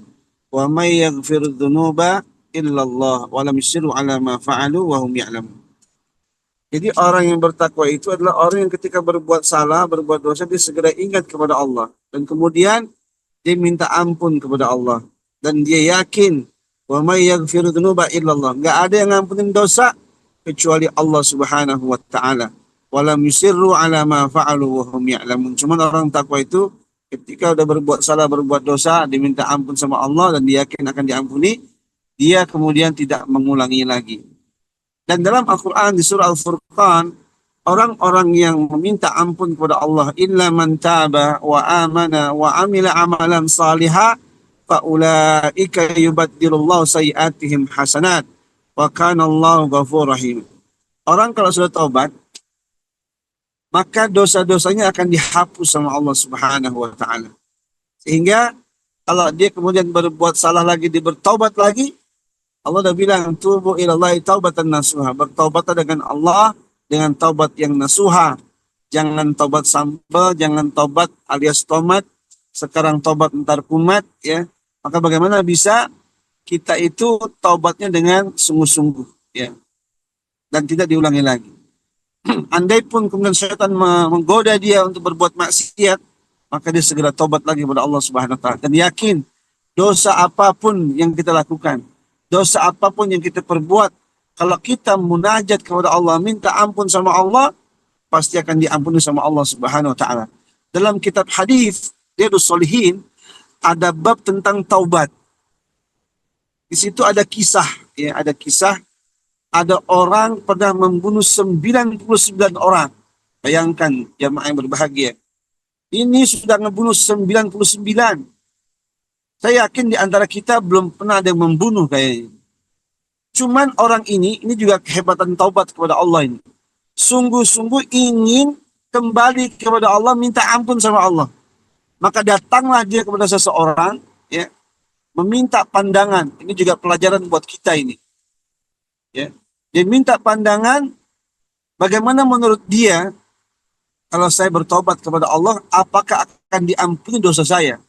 wa may yaghfiru dzunuba illallah wa lam yusiru ala ma fa'alu wa hum ya'lamun. Jadi orang yang bertakwa itu adalah orang yang ketika berbuat salah, berbuat dosa, dia segera ingat kepada Allah. Dan kemudian dia minta ampun kepada Allah. Dan dia yakin, wa may yaghfiru dzunuba illallah. Enggak ada yang ngampunin dosa kecuali Allah Subhanahu wa taala. Wa lam yusirru ala ma fa'alu wa hum ya'lamun. Cuman orang takwa itu ketika udah berbuat salah, berbuat dosa, diminta ampun sama Allah dan dia yakin akan diampuni, dia kemudian tidak mengulangi lagi. Dan dalam Al-Quran di surah Al-Furqan, orang-orang yang meminta ampun kepada Allah, illa man taba wa amana wa amila amalan salihah, faulaika yubaddilullahu sayiatihim hasanat, wa kana Allahu ghafurur rahim. Orang kalau sudah taubat, maka dosa-dosanya akan dihapus sama Allah Subhanahu wa taala. Sehingga kalau dia kemudian berbuat salah lagi, dia bertaubat lagi, Allah dah bilang tubu ilallahi taubatan nasuha. Bertaubat dengan Allah dengan taubat yang nasuha. Jangan taubat sambal, jangan taubat alias tomat. Sekarang taubat ntar kumat, ya. Maka bagaimana bisa kita itu taubatnya dengan sungguh-sungguh, ya. Dan tidak diulangi lagi. Andai pun kemudian syaitan menggoda dia untuk berbuat maksiat, maka dia segera taubat lagi kepada Allah Subhanahu wa taala dan yakin dosa apapun yang kita lakukan, dosa apapun yang kita perbuat, kalau kita munajat kepada Allah, minta ampun sama Allah, pasti akan diampuni sama Allah Subhanahu wa taala. Dalam kitab hadis Riyadhus Shalihin ada bab tentang taubat. Di situ ada kisah, ya, ada kisah ada orang pernah membunuh 99 orang. Bayangkan jamaah yang berbahagia. Ini sudah ngebunuh 99. Saya yakin di antara kita belum pernah ada yang membunuh kayaknya. Cuman orang ini juga kehebatan taubat kepada Allah ini. Sungguh-sungguh ingin kembali kepada Allah, minta ampun sama Allah. Maka datanglah dia kepada seseorang, ya, meminta pandangan. Ini juga pelajaran buat kita ini. Ya. Dia minta pandangan bagaimana menurut dia kalau saya bertobat kepada Allah, apakah akan diampuni dosa saya?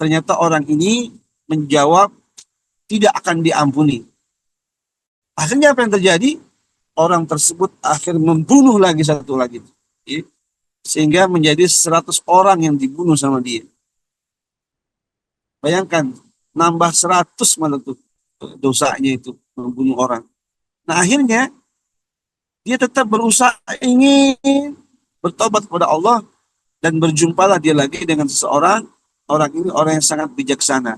Ternyata orang ini menjawab tidak akan diampuni. Akhirnya apa yang terjadi? Orang tersebut akhir membunuh lagi satu lagi. Ya. Sehingga menjadi 100 orang yang dibunuh sama dia. Bayangkan, nambah 100 malah tuh dosanya itu, membunuh orang. Nah akhirnya, dia tetap berusaha ingin bertobat kepada Allah dan berjumpalah dia lagi dengan seseorang. Orang ini orang yang sangat bijaksana.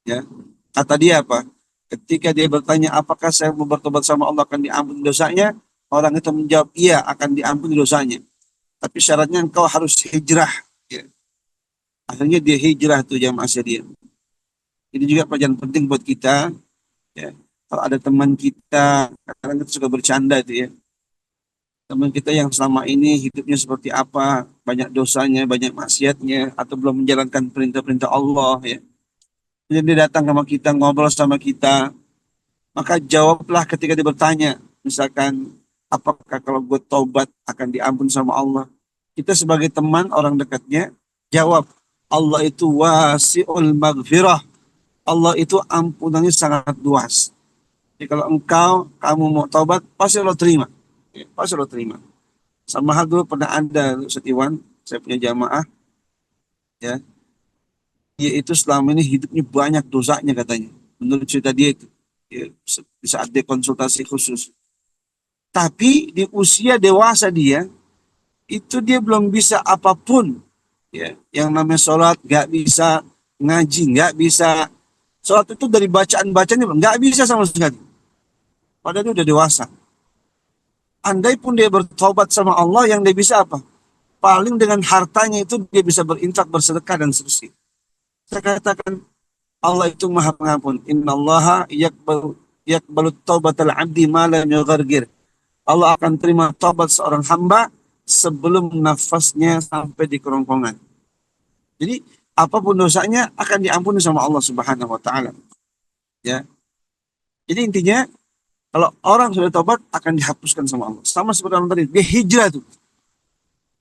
Ya. Kata dia apa? Ketika dia bertanya apakah saya mau bertobat sama Allah akan diampuni dosanya? orang itu menjawab iya akan diampuni dosanya. Tapi syaratnya engkau harus hijrah. Ya. Akhirnya dia hijrah tuh jamaah sekalian. Ini juga pelajaran penting buat kita. Ya. Kalau ada teman kita, kadang kita suka bercanda itu ya. Teman kita yang selama ini hidupnya seperti apa, banyak dosanya, banyak maksiatnya, atau belum menjalankan perintah-perintah Allah ya. Kemudian dia datang sama kita, ngobrol sama kita, maka jawablah ketika dia bertanya, misalkan, apakah kalau gue taubat akan diampun sama Allah? Kita sebagai teman, orang dekatnya, jawab, Allah itu wasi'ul maghfirah. Allah itu ampunannya sangat luas. Jadi kalau kamu mau taubat, pasti Allah terima. Ya, pasti Allah terima. Sama hal dulu pernah ada Setiwan, saya punya jamaah, ya, dia itu selama ini hidupnya banyak dosanya katanya. Menurut cerita dia itu, ya, di saat dia konsultasi khusus. Tapi di usia dewasa dia, itu dia belum bisa apapun. Ya, yang namanya sholat nggak bisa, ngaji nggak bisa. Sholat itu dari bacaan-bacaannya nggak bisa sama sekali. Padahal dia udah dewasa. Andai pun dia bertobat sama Allah, yang dia bisa apa? Paling dengan hartanya itu dia bisa berinfak, bersedekah dan seterusnya. Saya katakan Allah itu Maha Pengampun. Innallaha yakbalu taubatal abdi ma lam yughargir. Allah akan terima taubat seorang hamba sebelum nafasnya sampai di kerongkongan. Jadi apapun dosanya akan diampuni sama Allah Subhanahu wa taala. Ya. Jadi intinya kalau orang sudah taubat akan dihapuskan sama Allah. Sama seperti orang tadi, dia hijrah tuh.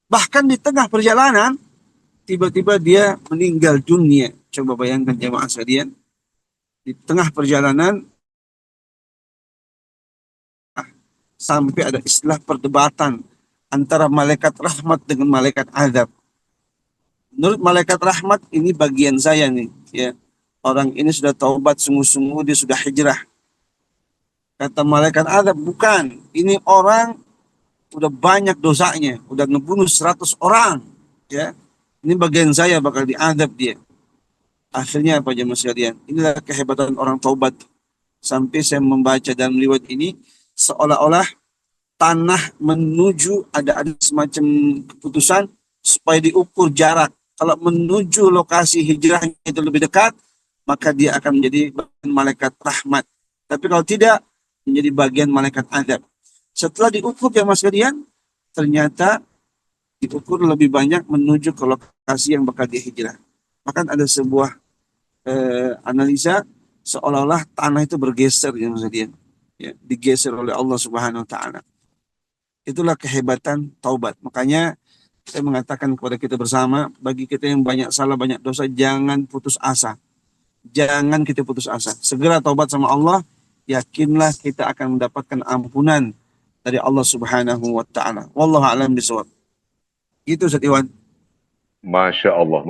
Bahkan di tengah perjalanan tiba-tiba dia meninggal dunia. Coba bayangkan jemaah sekalian, di tengah perjalanan sampai ada istilah perdebatan antara malaikat rahmat dengan malaikat azab. Menurut malaikat rahmat, ini bagian saya nih, ya. Orang ini sudah taubat sungguh-sungguh, dia sudah hijrah. Kata malaikat azab, bukan. Ini orang udah banyak dosanya, udah ngebunuh 100 orang, ya. Ini bagian saya, bakal diadab dia. Akhirnya apa jemaah sekalian? Inilah kehebatan orang taubat. Sampai saya membaca dalam riwayat ini, seolah-olah tanah menuju ada semacam keputusan supaya diukur jarak. Kalau menuju lokasi hijrahnya itu lebih dekat, maka dia akan menjadi bagian malaikat rahmat. Tapi kalau tidak, menjadi bagian malaikat azab. Setelah diukur ya mas kalian, ternyata diukur lebih banyak menuju ke lokasi yang bakal dia hijrah. Bahkan ada sebuah analisa seolah-olah tanah itu bergeser ya mas kalian. Ya, digeser oleh Allah Subhanahu wa taala. Itulah kehebatan taubat. Makanya saya mengatakan kepada kita bersama, bagi kita yang banyak salah, banyak dosa, jangan putus asa. Jangan kita putus asa. Segera taubat sama Allah, yakinlah kita akan mendapatkan ampunan dari Allah Subhanahu wa taala. Wallahu a'lam bishawab. Itu Ustaz Iwan. Masya Allah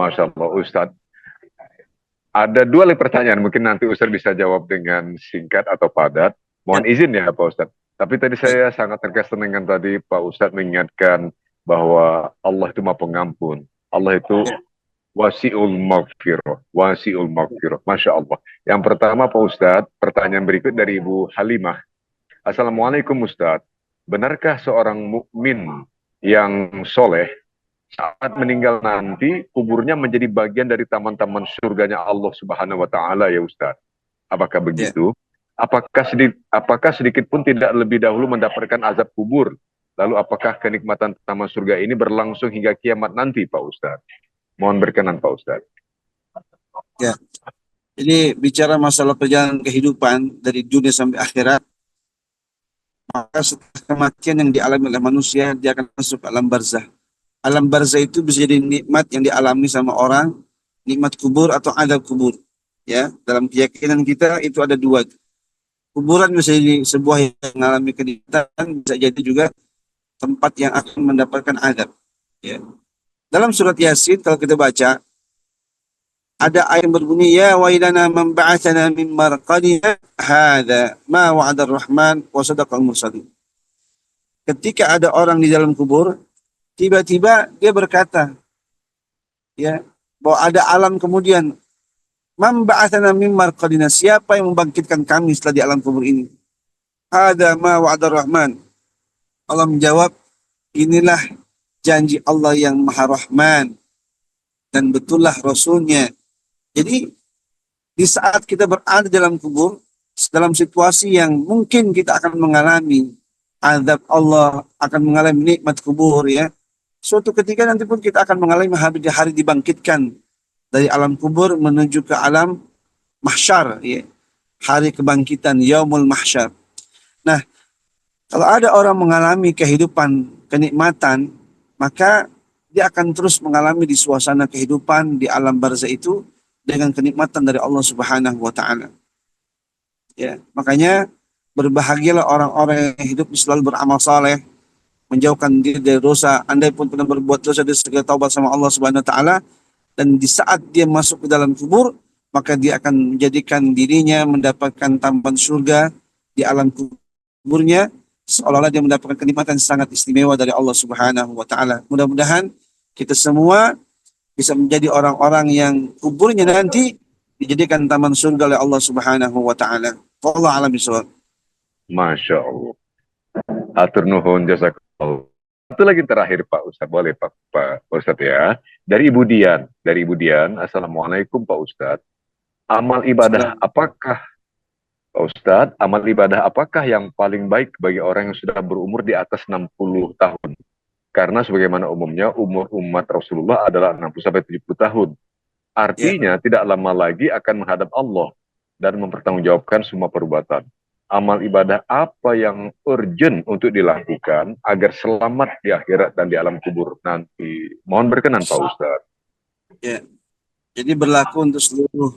Ustaz. Ada dua lagi pertanyaan, mungkin nanti Ustaz bisa jawab dengan singkat atau padat. Mohon izin ya Pak Ustaz. Tapi tadi saya sangat terkesan dengan tadi Pak Ustaz mengingatkan bahwa Allah itu Maha Pengampun. Allah itu wasi'ul maghfirah. Wasi'ul maghfirah. Masya Allah. Yang pertama Pak Ustaz, pertanyaan berikut dari Ibu Halimah. Assalamualaikum Ustaz. Benarkah seorang mukmin yang soleh saat meninggal nanti kuburnya menjadi bagian dari taman-taman surganya Allah Subhanahu wa taala ya Ustaz? Apakah begitu? Apakah sedikit pun tidak lebih dahulu mendapatkan azab kubur? Lalu apakah kenikmatan taman surga ini berlangsung hingga kiamat nanti Pak Ustaz? Mohon berkenan Pak Ustaz. Ya. Ini bicara masalah perjalanan kehidupan dari dunia sampai akhirat. Maka setelah kematian yang dialami oleh manusia, dia akan masuk ke alam barzah. Alam barzah itu bisa jadi nikmat yang dialami sama orang, nikmat kubur atau azab kubur. Ya, dalam keyakinan kita itu ada dua. Kuburan bisa jadi sebuah yang mengalami kenikmatan, bisa jadi juga tempat yang akan mendapatkan azab. Ya. Dalam surat Yasin kalau kita baca, ada ayat yang berbunyi, ya wailana man ba'atsana min marqadina hadza ma wa'ada ar-rahman wa sadaqal mursalin. Ketika ada orang di dalam kubur, tiba-tiba dia berkata, ya, bahwa ada alam kemudian, man ba'atsana min marqadina, siapa yang membangkitkan kami setelah di alam kubur ini? Hadza ma wa'ada ar-rahman. Allah menjawab, inilah janji Allah yang Maha Rahman dan betullah Rasulnya. Jadi di saat kita berada dalam kubur, dalam situasi yang mungkin kita akan mengalami azab Allah, akan mengalami nikmat kubur ya. Suatu ketika nanti pun kita akan mengalami hari dibangkitkan dari alam kubur menuju ke alam mahsyar ya. Hari kebangkitan, yaumul mahsyar. Nah, kalau ada orang mengalami kehidupan kenikmatan, maka dia akan terus mengalami di suasana kehidupan di alam barzah itu dengan kenikmatan dari Allah Subhanahu wa taala. Ya, makanya berbahagialah orang-orang yang hidup selalu beramal saleh, menjauhkan diri dari dosa. Andai pun pernah berbuat dosa, dia segera taubat sama Allah Subhanahu wa taala, dan di saat dia masuk ke dalam kubur, maka dia akan menjadikan dirinya mendapatkan tampan surga di alam kuburnya, seolah-olah dia mendapatkan kenikmatan sangat istimewa dari Allah Subhanahu wa taala. Mudah-mudahan kita semua bisa menjadi orang-orang yang kuburnya nanti dijadikan taman surga oleh Allah Subhanahu wa taala. Wallahu a'lam bishawab. Masya Allah. Atur nuhun jazakallah. Satu lagi terakhir Pak Ustadz, boleh Pak Ustadz ya. Dari Ibu Dian, Assalamualaikum Pak Ustadz. Amal ibadah apakah Pak Ustadz, amal ibadah apakah yang paling baik bagi orang yang sudah berumur di atas 60 tahun? Karena sebagaimana umumnya umur umat Rasulullah adalah 60-70 tahun. Artinya tidak lama lagi akan menghadap Allah dan mempertanggungjawabkan semua perbuatan. Amal ibadah apa yang urgent untuk dilakukan agar selamat di akhirat dan di alam kubur nanti? Mohon berkenan Pak Ustadz. Ya. Jadi berlaku untuk seluruh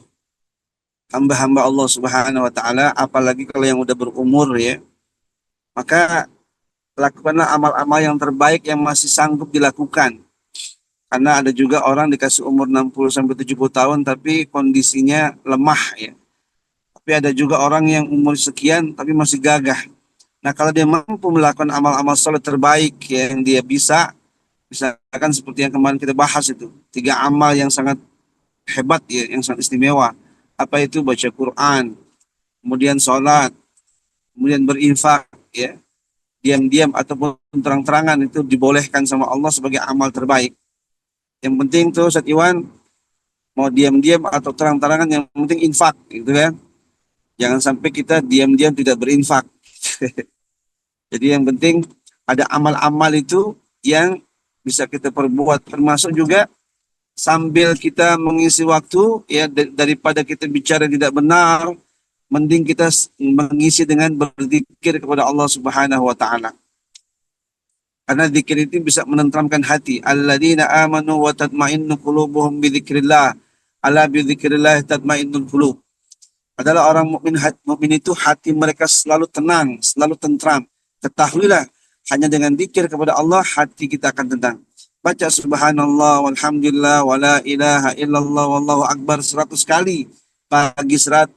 hamba-hamba Allah Subhanahu wa taala, apalagi kalau yang udah berumur ya. Maka lakukanlah amal-amal yang terbaik yang masih sanggup dilakukan. Karena ada juga orang dikasih umur 60 sampai 70 tahun tapi kondisinya lemah ya. Tapi ada juga orang yang umur sekian tapi masih gagah. Nah, kalau dia mampu melakukan amal-amal saleh terbaik ya, yang dia bisa, misalkan seperti yang kemarin kita bahas itu, 3 amal yang sangat hebat ya, yang sangat istimewa. Apa itu? Baca Quran, kemudian sholat, kemudian berinfak ya, diam-diam ataupun terang-terangan, itu dibolehkan sama Allah sebagai amal terbaik. Yang penting tuh Ustaz Iwan, mau diam-diam atau terang-terangan, yang penting infak gitu kan. Jangan sampai kita diam-diam tidak berinfak. Jadi yang penting ada amal-amal itu yang bisa kita perbuat, termasuk juga sambil kita mengisi waktu ya, daripada kita bicara tidak benar, mending kita mengisi dengan berzikir kepada Allah Subhanahu wa taala. Karena zikir itu bisa menenteramkan hati. Alladzina amanu wa tatma'innu qulubuhum bi dzikrillah. Ala bi dzikrillah tatma'innul qulub. Adalah orang mukmin itu hati mereka selalu tenang, selalu tentram. Ketahuilah, hanya dengan zikir kepada Allah hati kita akan tenang. Baca subhanallah walhamdulillah wala ilaha illallah wallahu akbar 100 kali. Pagi 100,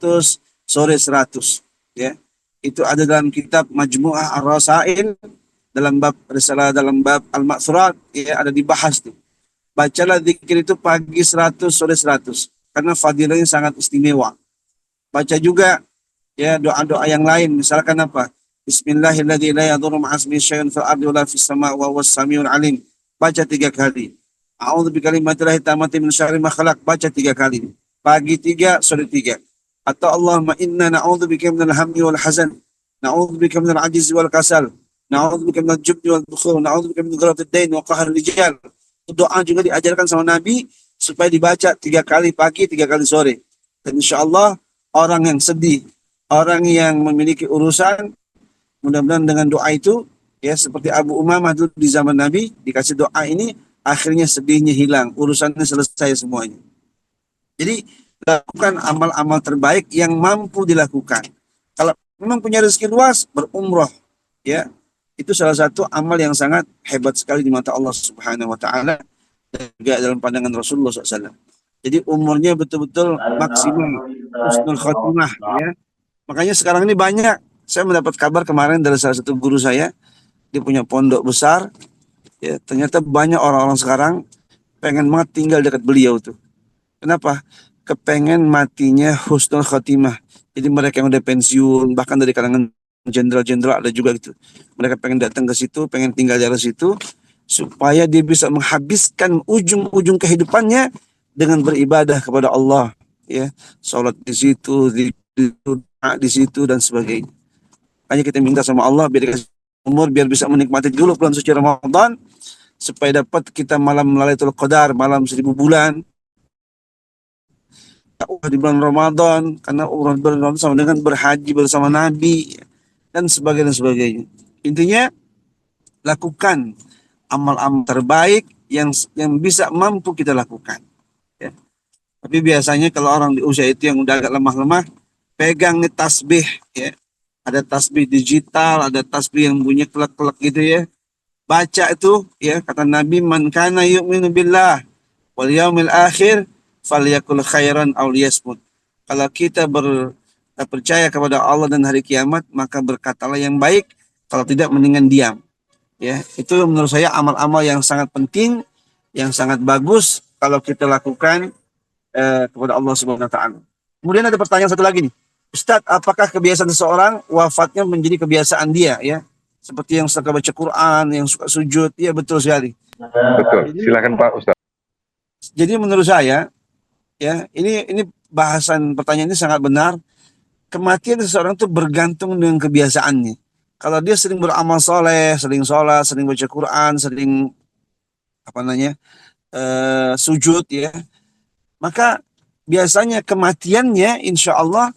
sore 100. Ya. Itu ada dalam kitab Majmu'ah Ar-Rasail, dalam bab risalah, dalam bab Al-Ma'thurat ya, ada dibahas tuh. Bacalah zikir itu pagi 100, sore 100. Karena fadilahnya sangat istimewa. Baca juga ya doa-doa yang lain, misalkan apa? Bismillahirrahmanirrahim, la yadurru ma'asmi syai'un fil ardi wala fis sama' wa huwas samiul alim. Baca 3 kali. A'udzu bikalimatillahi tammati min syarri ma khalaq. Baca 3 kali. Pagi 3, sore 3. Atau Allahumma inna na'udzubika minal hammi wal hazan. Na'udzubika minal ajzi wal kasal. Na'udzubika minal jubni wal bukhul. Na'udzubika min ghalatid dain wa qahril rijal. Doa juga diajarkan sama Nabi supaya dibaca 3 kali pagi, 3 kali sore. Dan insyaallah orang yang sedih, orang yang memiliki urusan, mudah-mudahan dengan doa itu ya, seperti Abu Umamah dulu di zaman Nabi, dikasih doa ini, akhirnya sedihnya hilang, urusannya selesai semuanya. Jadi lakukan amal-amal terbaik yang mampu dilakukan. Kalau memang punya rezeki luas, berumroh ya, itu salah satu amal yang sangat hebat sekali di mata Allah Subhanahu wa taala dan juga dalam pandangan Rasulullah SAW. Jadi umurnya betul-betul maksimal, husnul khotimah ya. Makanya sekarang ini banyak, saya mendapat kabar kemarin dari salah satu guru saya, dia punya pondok besar ya, ternyata banyak orang-orang sekarang pengen banget tinggal dekat beliau tuh. Kenapa? Kepengen matinya husnul khotimah. Jadi mereka yang udah pensiun, bahkan dari kalangan jenderal-jenderal ada juga gitu. Mereka pengen datang ke situ, pengen tinggal di situ, supaya dia bisa menghabiskan ujung-ujung kehidupannya dengan beribadah kepada Allah, ya, sholat di situ, di situ dan sebagainya. Hanya kita minta sama Allah biar dikasih umur, biar bisa menikmati dulu bulan suci Ramadan, supaya dapat kita malam Lailatul Qadar, malam 1000 bulan di bulan Ramadan, karena bulan Ramadan sama dengan berhaji bersama Nabi dan sebagainya dan sebagainya. Intinya lakukan amal-amal terbaik yang bisa mampu kita lakukan. Ya. Tapi biasanya kalau orang di usia itu yang udah agak lemah-lemah, pegang nih tasbih, ya. Ada tasbih digital, ada tasbih yang bunyi kelak-kelak gitu ya. Baca itu, ya, kata Nabi, man kana yu'minu billah wal yaumil akhir falyakul khairan aw liyasmut. Kalau kita percaya kepada Allah dan hari kiamat, maka berkatalah yang baik, kalau tidak mendingan diam. Ya, itu menurut saya amal-amal yang sangat penting, yang sangat bagus kalau kita lakukan kepada Allah Subhanahu wa taala. Kemudian ada pertanyaan satu lagi nih. Ustadz, apakah kebiasaan seseorang wafatnya menjadi kebiasaan dia, ya? Seperti yang suka baca Quran, yang suka sujud, ya betul sekali. Betul. Silakan Pak Ustadz. Jadi menurut saya, ya, ini bahasan pertanyaan ini sangat benar. Kematian seseorang itu bergantung dengan kebiasaannya. Kalau dia sering beramal soleh, sering sholat, sering baca Quran, sering sujud, ya, maka biasanya kematiannya insya Allah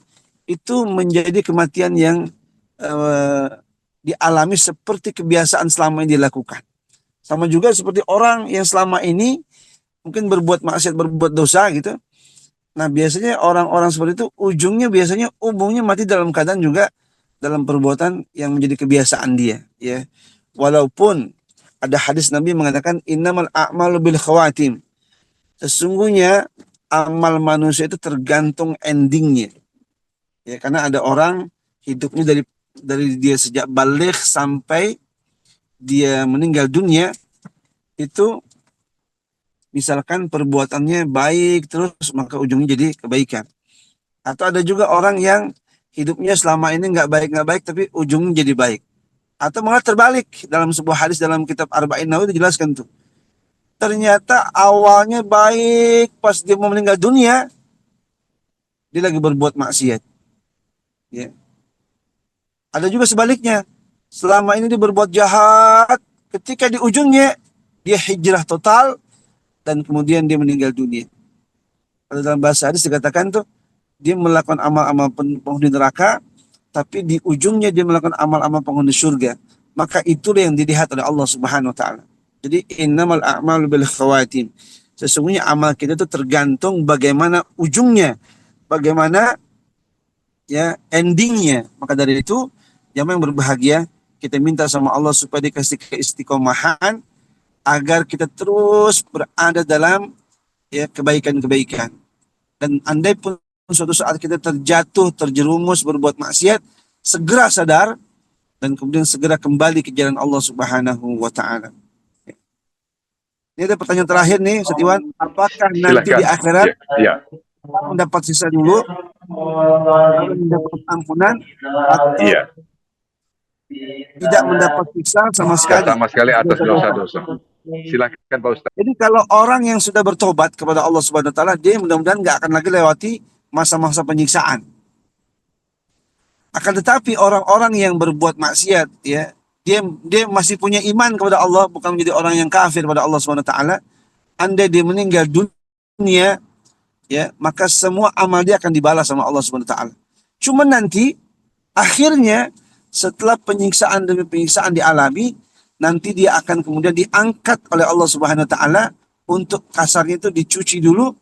itu menjadi kematian yang eh, dialami seperti kebiasaan selama ini dilakukan. Sama juga seperti orang yang selama ini mungkin berbuat maksiat, berbuat dosa gitu. Nah, biasanya orang-orang seperti itu ujungnya biasanya umumnya mati dalam keadaan juga dalam perbuatan yang menjadi kebiasaan dia, ya. Walaupun ada hadis Nabi mengatakan innamal a'malu bil khawatim. Sesungguhnya amal manusia itu tergantung endingnya. Ya, karena ada orang hidupnya dari dia sejak balik sampai dia meninggal dunia itu misalkan perbuatannya baik terus, maka ujungnya jadi kebaikan. Atau ada juga orang yang hidupnya selama ini nggak baik tapi ujungnya jadi baik. Atau malah terbalik, dalam sebuah hadis dalam kitab Arba'in Nawawi dijelaskan tuh. Ternyata awalnya baik, pas dia mau meninggal dunia dia lagi berbuat maksiat. Ya. Ada juga sebaliknya. Selama ini dia berbuat jahat, ketika di ujungnya dia hijrah total dan kemudian dia meninggal dunia. Kalau dalam bahasa hadis dikatakan tuh dia melakukan amal-amal penghuni neraka, tapi di ujungnya dia melakukan amal-amal penghuni surga. Maka itulah yang dilihat oleh Allah Subhanahu wa taala. Jadi innamal a'malu bil khawatim. Sesungguhnya amal kita itu tergantung bagaimana ujungnya, bagaimana, ya, endingnya. Maka dari itu yang berbahagia kita minta sama Allah supaya dikasih keistiqomahan agar kita terus berada dalam, ya, kebaikan-kebaikan. Dan andai pun suatu saat kita terjatuh, terjerumus berbuat maksiat, segera sadar dan kemudian segera kembali ke jalan Allah Subhanahu wa taala. Ini ada pertanyaan terakhir nih, Setiwan. Apakah nanti Silakan. di akhirat Ya. mendapat sisa dulu, lalu mendapat ampunan, atau Iya. tidak mendapat siksa sama sekali? Sama sekali atas dosa-dosa. Silakan Pak Ustadz. Jadi kalau orang yang sudah bertobat kepada Allah Subhanahu wa taala, dia mudah-mudahan nggak akan lagi lewati masa-masa penyiksaan. Akan tetapi orang-orang yang berbuat maksiat, ya, dia masih punya iman kepada Allah, bukan menjadi orang yang kafir pada Allah Subhanahu wa taala. Andai dia meninggal dunia, ya, maka semua amal dia akan dibalas sama Allah Subhanahu wa taala. Cuma nanti akhirnya setelah penyiksaan demi penyiksaan dialami, nanti dia akan kemudian diangkat oleh Allah Subhanahu wa taala untuk kasarnya itu dicuci dulu,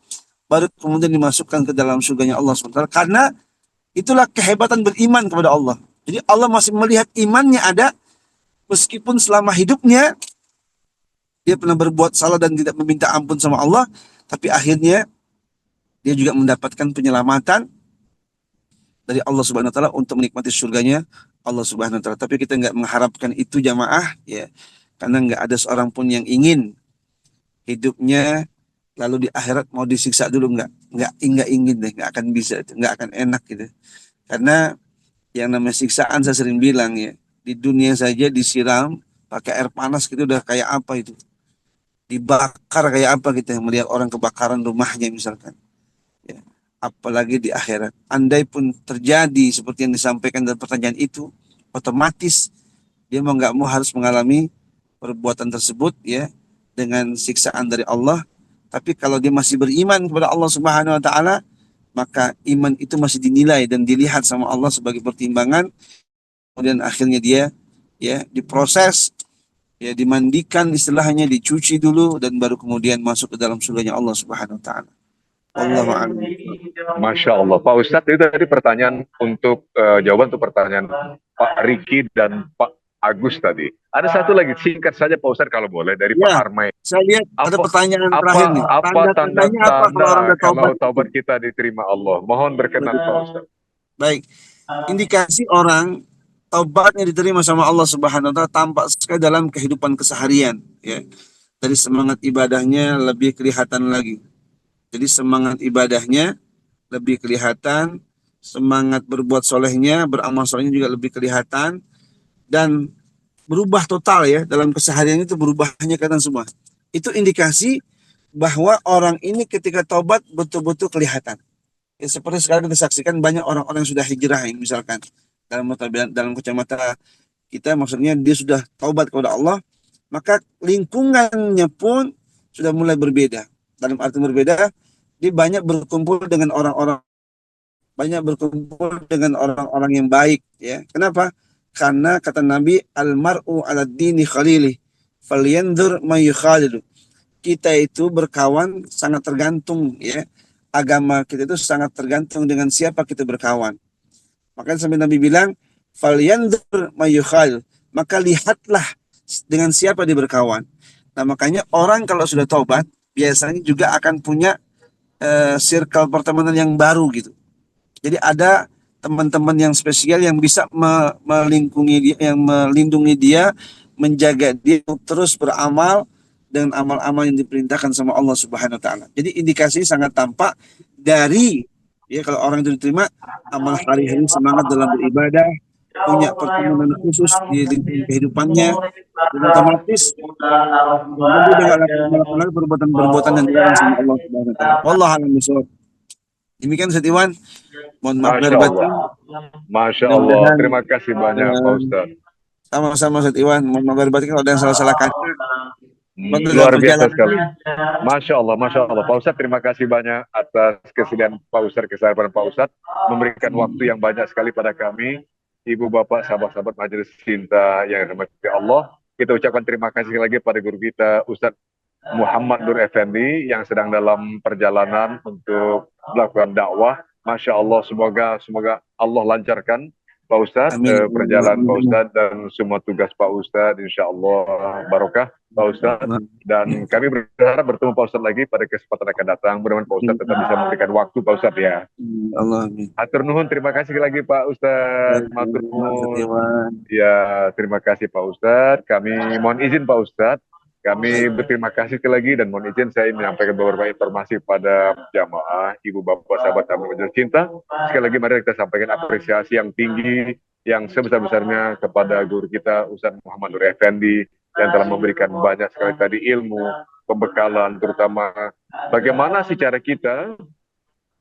baru kemudian dimasukkan ke dalam surganya Allah Subhanahu wa taala. Karena itulah kehebatan beriman kepada Allah. Jadi Allah masih melihat imannya ada, meskipun selama hidupnya dia pernah berbuat salah dan tidak meminta ampun sama Allah, tapi akhirnya dia juga mendapatkan penyelamatan dari Allah Subhanahu wa taala untuk menikmati surganya Allah Subhanahu wa taala. Tapi kita nggak mengharapkan itu jamaah, ya. Karena nggak ada seorang pun yang ingin hidupnya lalu di akhirat mau disiksa dulu, nggak ingin deh, nggak akan bisa, nggak akan enak gitu. Karena Yang namanya siksaan saya sering bilang ya, di dunia saja disiram pakai air panas gitu udah kayak apa itu. Dibakar kayak apa kita melihat orang kebakaran rumahnya misalkan. Ya. Apalagi di akhirat. Andai pun terjadi seperti yang disampaikan dalam pertanyaan itu, otomatis dia mau nggak mau harus mengalami perbuatan tersebut ya dengan siksaan dari Allah. Tapi kalau dia masih beriman kepada Allah Subhanahu wa taala, maka iman itu masih dinilai dan dilihat sama Allah sebagai pertimbangan. Kemudian akhirnya dia ya diproses, ya dimandikan istilahnya, dicuci dulu dan baru kemudian masuk ke dalam surganya Allah Subhanahu wa taala. Wallahu a'lam. Masya Allah, Pak Ustadz itu tadi pertanyaan untuk jawaban untuk pertanyaan Pak Riki dan Pak Agus tadi. Ada satu lagi singkat saja Pak Ustadz kalau boleh dari Pak Ya, Armai. saya lihat ada Apa pertanyaan apa terakhir nih. apa Tanda-tandanya apa kalau tanda-tanda orang udah kalau taubat itu? taubat kita diterima Allah? Mohon berkenan Pak Ustadz. Baik, indikasi orang taubatnya diterima sama Allah Subhanahu wa taala tampak sekali dalam kehidupan keseharian ya. Dari semangat ibadahnya lebih kelihatan lagi. Jadi semangat ibadahnya lebih kelihatan, semangat berbuat solehnya, beramal solehnya juga lebih kelihatan, dan berubah total ya dalam keseharian itu berubahnya kelihatan semua. Itu indikasi bahwa orang ini ketika taubat betul-betul kelihatan. Ya, seperti sekarang kita saksikan banyak orang-orang yang sudah hijrah yang misalkan dalam kacamata kita maksudnya dia sudah taubat kepada Allah, maka lingkungannya pun sudah mulai berbeda. Dalam arti berbeda, dia banyak berkumpul dengan orang-orang yang baik ya. Kenapa? Karena kata Nabi, almar'u ala dini khalili falyanzur may yukhalilu. Kita itu berkawan sangat tergantung ya. Agama kita itu sangat tergantung dengan siapa kita berkawan. Makanya sampai Nabi bilang, falyanzur may yukhalil. Maka lihatlah dengan siapa dia berkawan. Nah, makanya orang kalau sudah taubat biasanya juga akan punya circle pertemanan yang baru gitu. Jadi ada teman-teman yang spesial yang bisa melingkungi dia, yang melindungi dia, menjaga dia terus beramal dengan amal-amal yang diperintahkan sama Allah Subhanahu wa taala. Jadi indikasi sangat tampak dari ya kalau orang itu diterima amal hari-hari, semangat dalam beribadah, punya pertemanan khusus di lingkungan kehidupannya, dan otomatis kemudian dia udah gak melakukan perbuatan-perbuatan yang dilarang sama Allah Subhanahu wa taala. Wallahu a'lam bishawab. Demikian Ustaz Iwan. Mohon maaf lahir Masya batin. Allah. Masya Allah. Mudah-mudahan Terima kasih banyak Pak Ustadz. sama-sama Ustaz Iwan. Mohon maaf lahir batin kalau ada yang salah-salah kata. Dalam Luar biasa perjalanan sekali. Masya Allah, Masya Allah. Pak Ustadz, terima kasih banyak atas kesediaan Pak Ustadz, kesabaran Pak Ustadz, memberikan waktu yang banyak sekali pada kami, Ibu Bapak, sahabat-sahabat Majelis Cinta yang dirahmati Allah. Kita ucapkan terima kasih lagi pada guru kita, Ustadz Muhammad Nur Effendi, yang sedang dalam perjalanan untuk melakukan dakwah. Masya Allah, semoga Allah lancarkan Pak Ustadz, perjalanan Pak Ustadz dan semua tugas Pak Ustadz, insya Allah barokah Pak Ustadz. Dan kami berharap bertemu Pak Ustadz lagi pada kesempatan akan datang. Mudah-mudahan Pak Ustadz tetap bisa memberikan waktu Pak Ustadz ya. Allah. Atur nuhun, terima kasih lagi Pak Ustadz. Matur nuhun. Ya, terima kasih Pak Ustadz. Kami mohon izin Pak Ustadz. Kami berterima kasih sekali lagi dan mohon izin saya menyampaikan beberapa informasi pada jamaah, ibu bapak, sahabat kami Majelis Cinta. Sekali lagi mari kita sampaikan apresiasi yang tinggi, yang sebesar-besarnya kepada guru kita Ustadz Muhammad Nur Effendi yang telah memberikan banyak sekali tadi ilmu, pembekalan, terutama bagaimana sih cara kita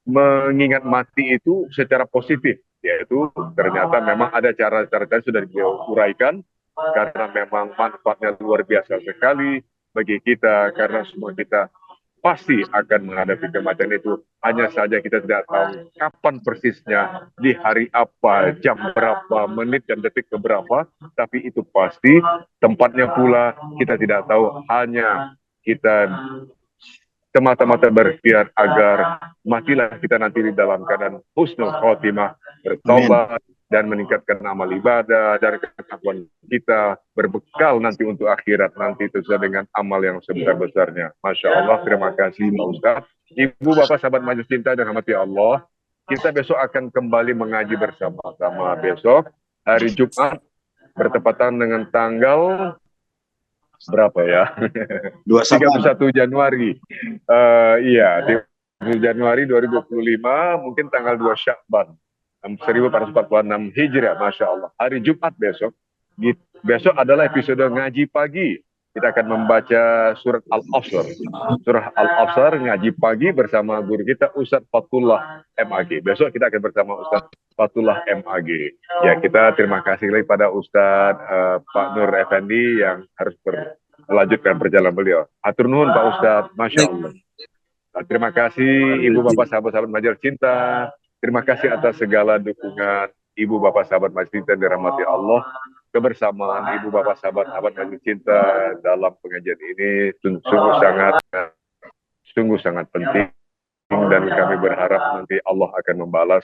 mengingat mati itu secara positif, yaitu ternyata memang ada cara-cara sudah diuraikan karena memang manfaatnya luar biasa sekali bagi kita, karena semua kita pasti akan menghadapi kematian itu. Hanya saja kita tidak tahu kapan persisnya, di hari apa, jam berapa, menit dan detik keberapa, tapi itu pasti tempatnya pula kita tidak tahu. Hanya kita semata-mata berikhtiar agar matilah kita nanti di dalam keadaan husnul khotimah, bertobat dan meningkatkan amal ibadah dari ketakwaan kita, berbekal nanti untuk akhirat nanti itu sesuai dengan amal yang sebesar-besarnya. Masya Allah, terima kasih Pak Ustadz. Ibu Bapak sahabat Majelis Cinta dan rahmati Allah, kita besok akan kembali mengaji bersama-sama. Besok hari Jumat bertepatan dengan tanggal berapa ya? 31 Januari. Iya, 31 Januari 2025, mungkin tanggal 2 Syakban. 1446 Hijriah, Masya Allah. Hari Jumat besok. Besok adalah episode ngaji pagi. Kita akan membaca surat Al-Asr. Surah Al-Asr ngaji pagi bersama guru kita Ustadz Fatullah MAG. Besok kita akan bersama Ustadz Fatullah MAG. Ya, kita terima kasih lagi pada Ustadz Pak Nur Effendi yang harus melanjutkan perjalanan beliau. Atur nuhun Pak Ustadz, Masya Allah. Terima kasih Ibu Bapak sahabat-sahabat Majelis Cinta. Terima kasih atas segala dukungan Ibu Bapak sahabat Majelis Cinta yang dirahmati Allah. Kebersamaan Ibu Bapak sahabat-sahabat Majelis Cinta dalam pengajian ini sungguh sangat penting, dan kami berharap nanti Allah akan membalas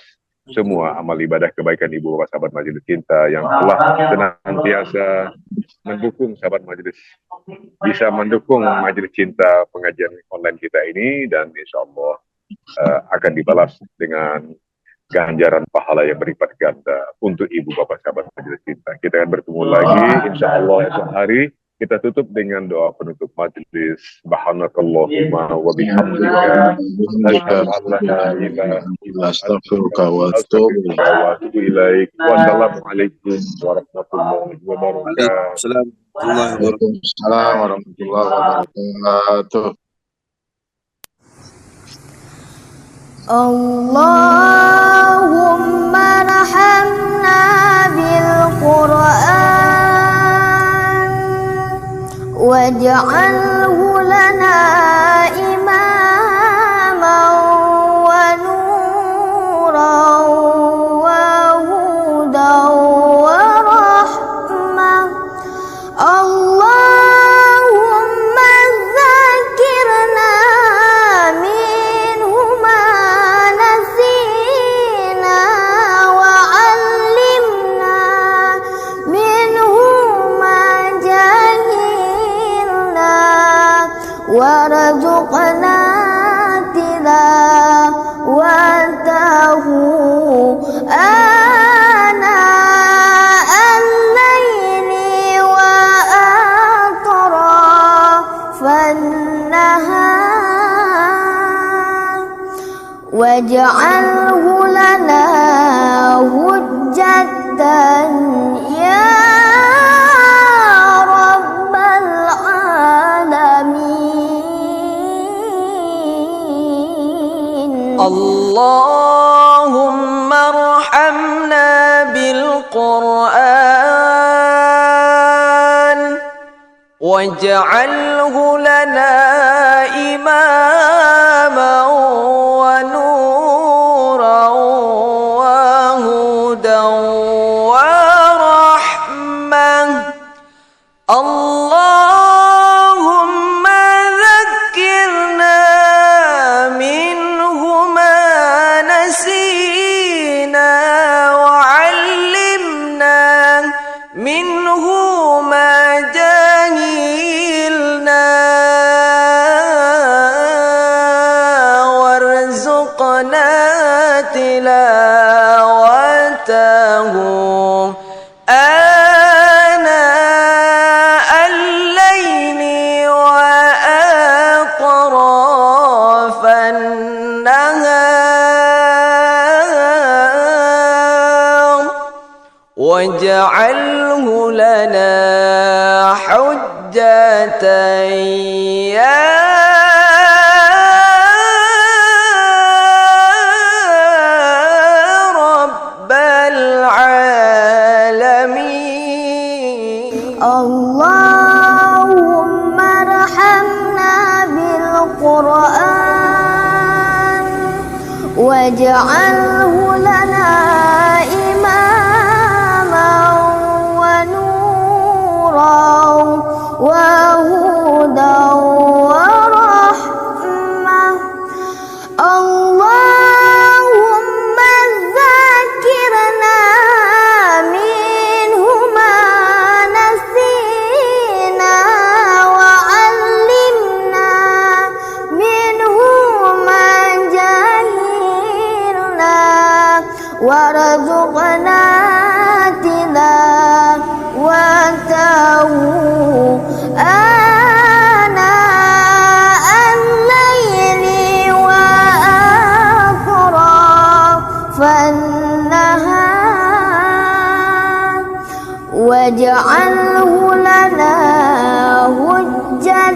semua amal ibadah kebaikan Ibu Bapak sahabat Majelis Cinta yang telah senantiasa mendukung sahabat majelis, bisa mendukung Majelis Cinta pengajian online kita ini, dan insya Allah akan dibalas dengan ganjaran pahala yang berlipat ganda untuk Ibu Bapak sahabat Majelis Cinta. Kita akan bertemu lagi insya Allah esok hari. Kita tutup dengan doa penutup majelis. Subhanakallahumma wa bihamdika asyhadu an la ilaha illa anta astaghfiruka wa atubu ilaik. Wassalamualaikum warahmatullahi wabarakatuh. Waalaikumsalam warahmatullahi wabarakatuh. Allahumma rahamna bil Qur'an waj'alhu lana imaman wa nuran wa hudan wa rahmah. Allahumma zakirna minhu ma nasina wa 'allimna minhu ma jahilna warzuqna tilawatahu ana al-laili wa atrafan nahar waj'alhu lana hujjatan ya rabbal alamin. Allahumma arhamna bil Qur'an waj'alhu lana imaman wa nuran wa hudan wa rahmah. Allahumma zakkirna minhu ma nasina wa 'allimna minhu ma jahilna warzuqna tilawatahu ana al-laili wa atrafan nahar waj'alhu lana hujjatan ya rabbal alamin. Allahumma rahamna bil Qur'an waj'alhu lana imaman wa nuran wa hudan wa rahmah. Allahumma zakirna minhu ma nasina wa 'allimna minhu ma jahilna واجعله لنا حجة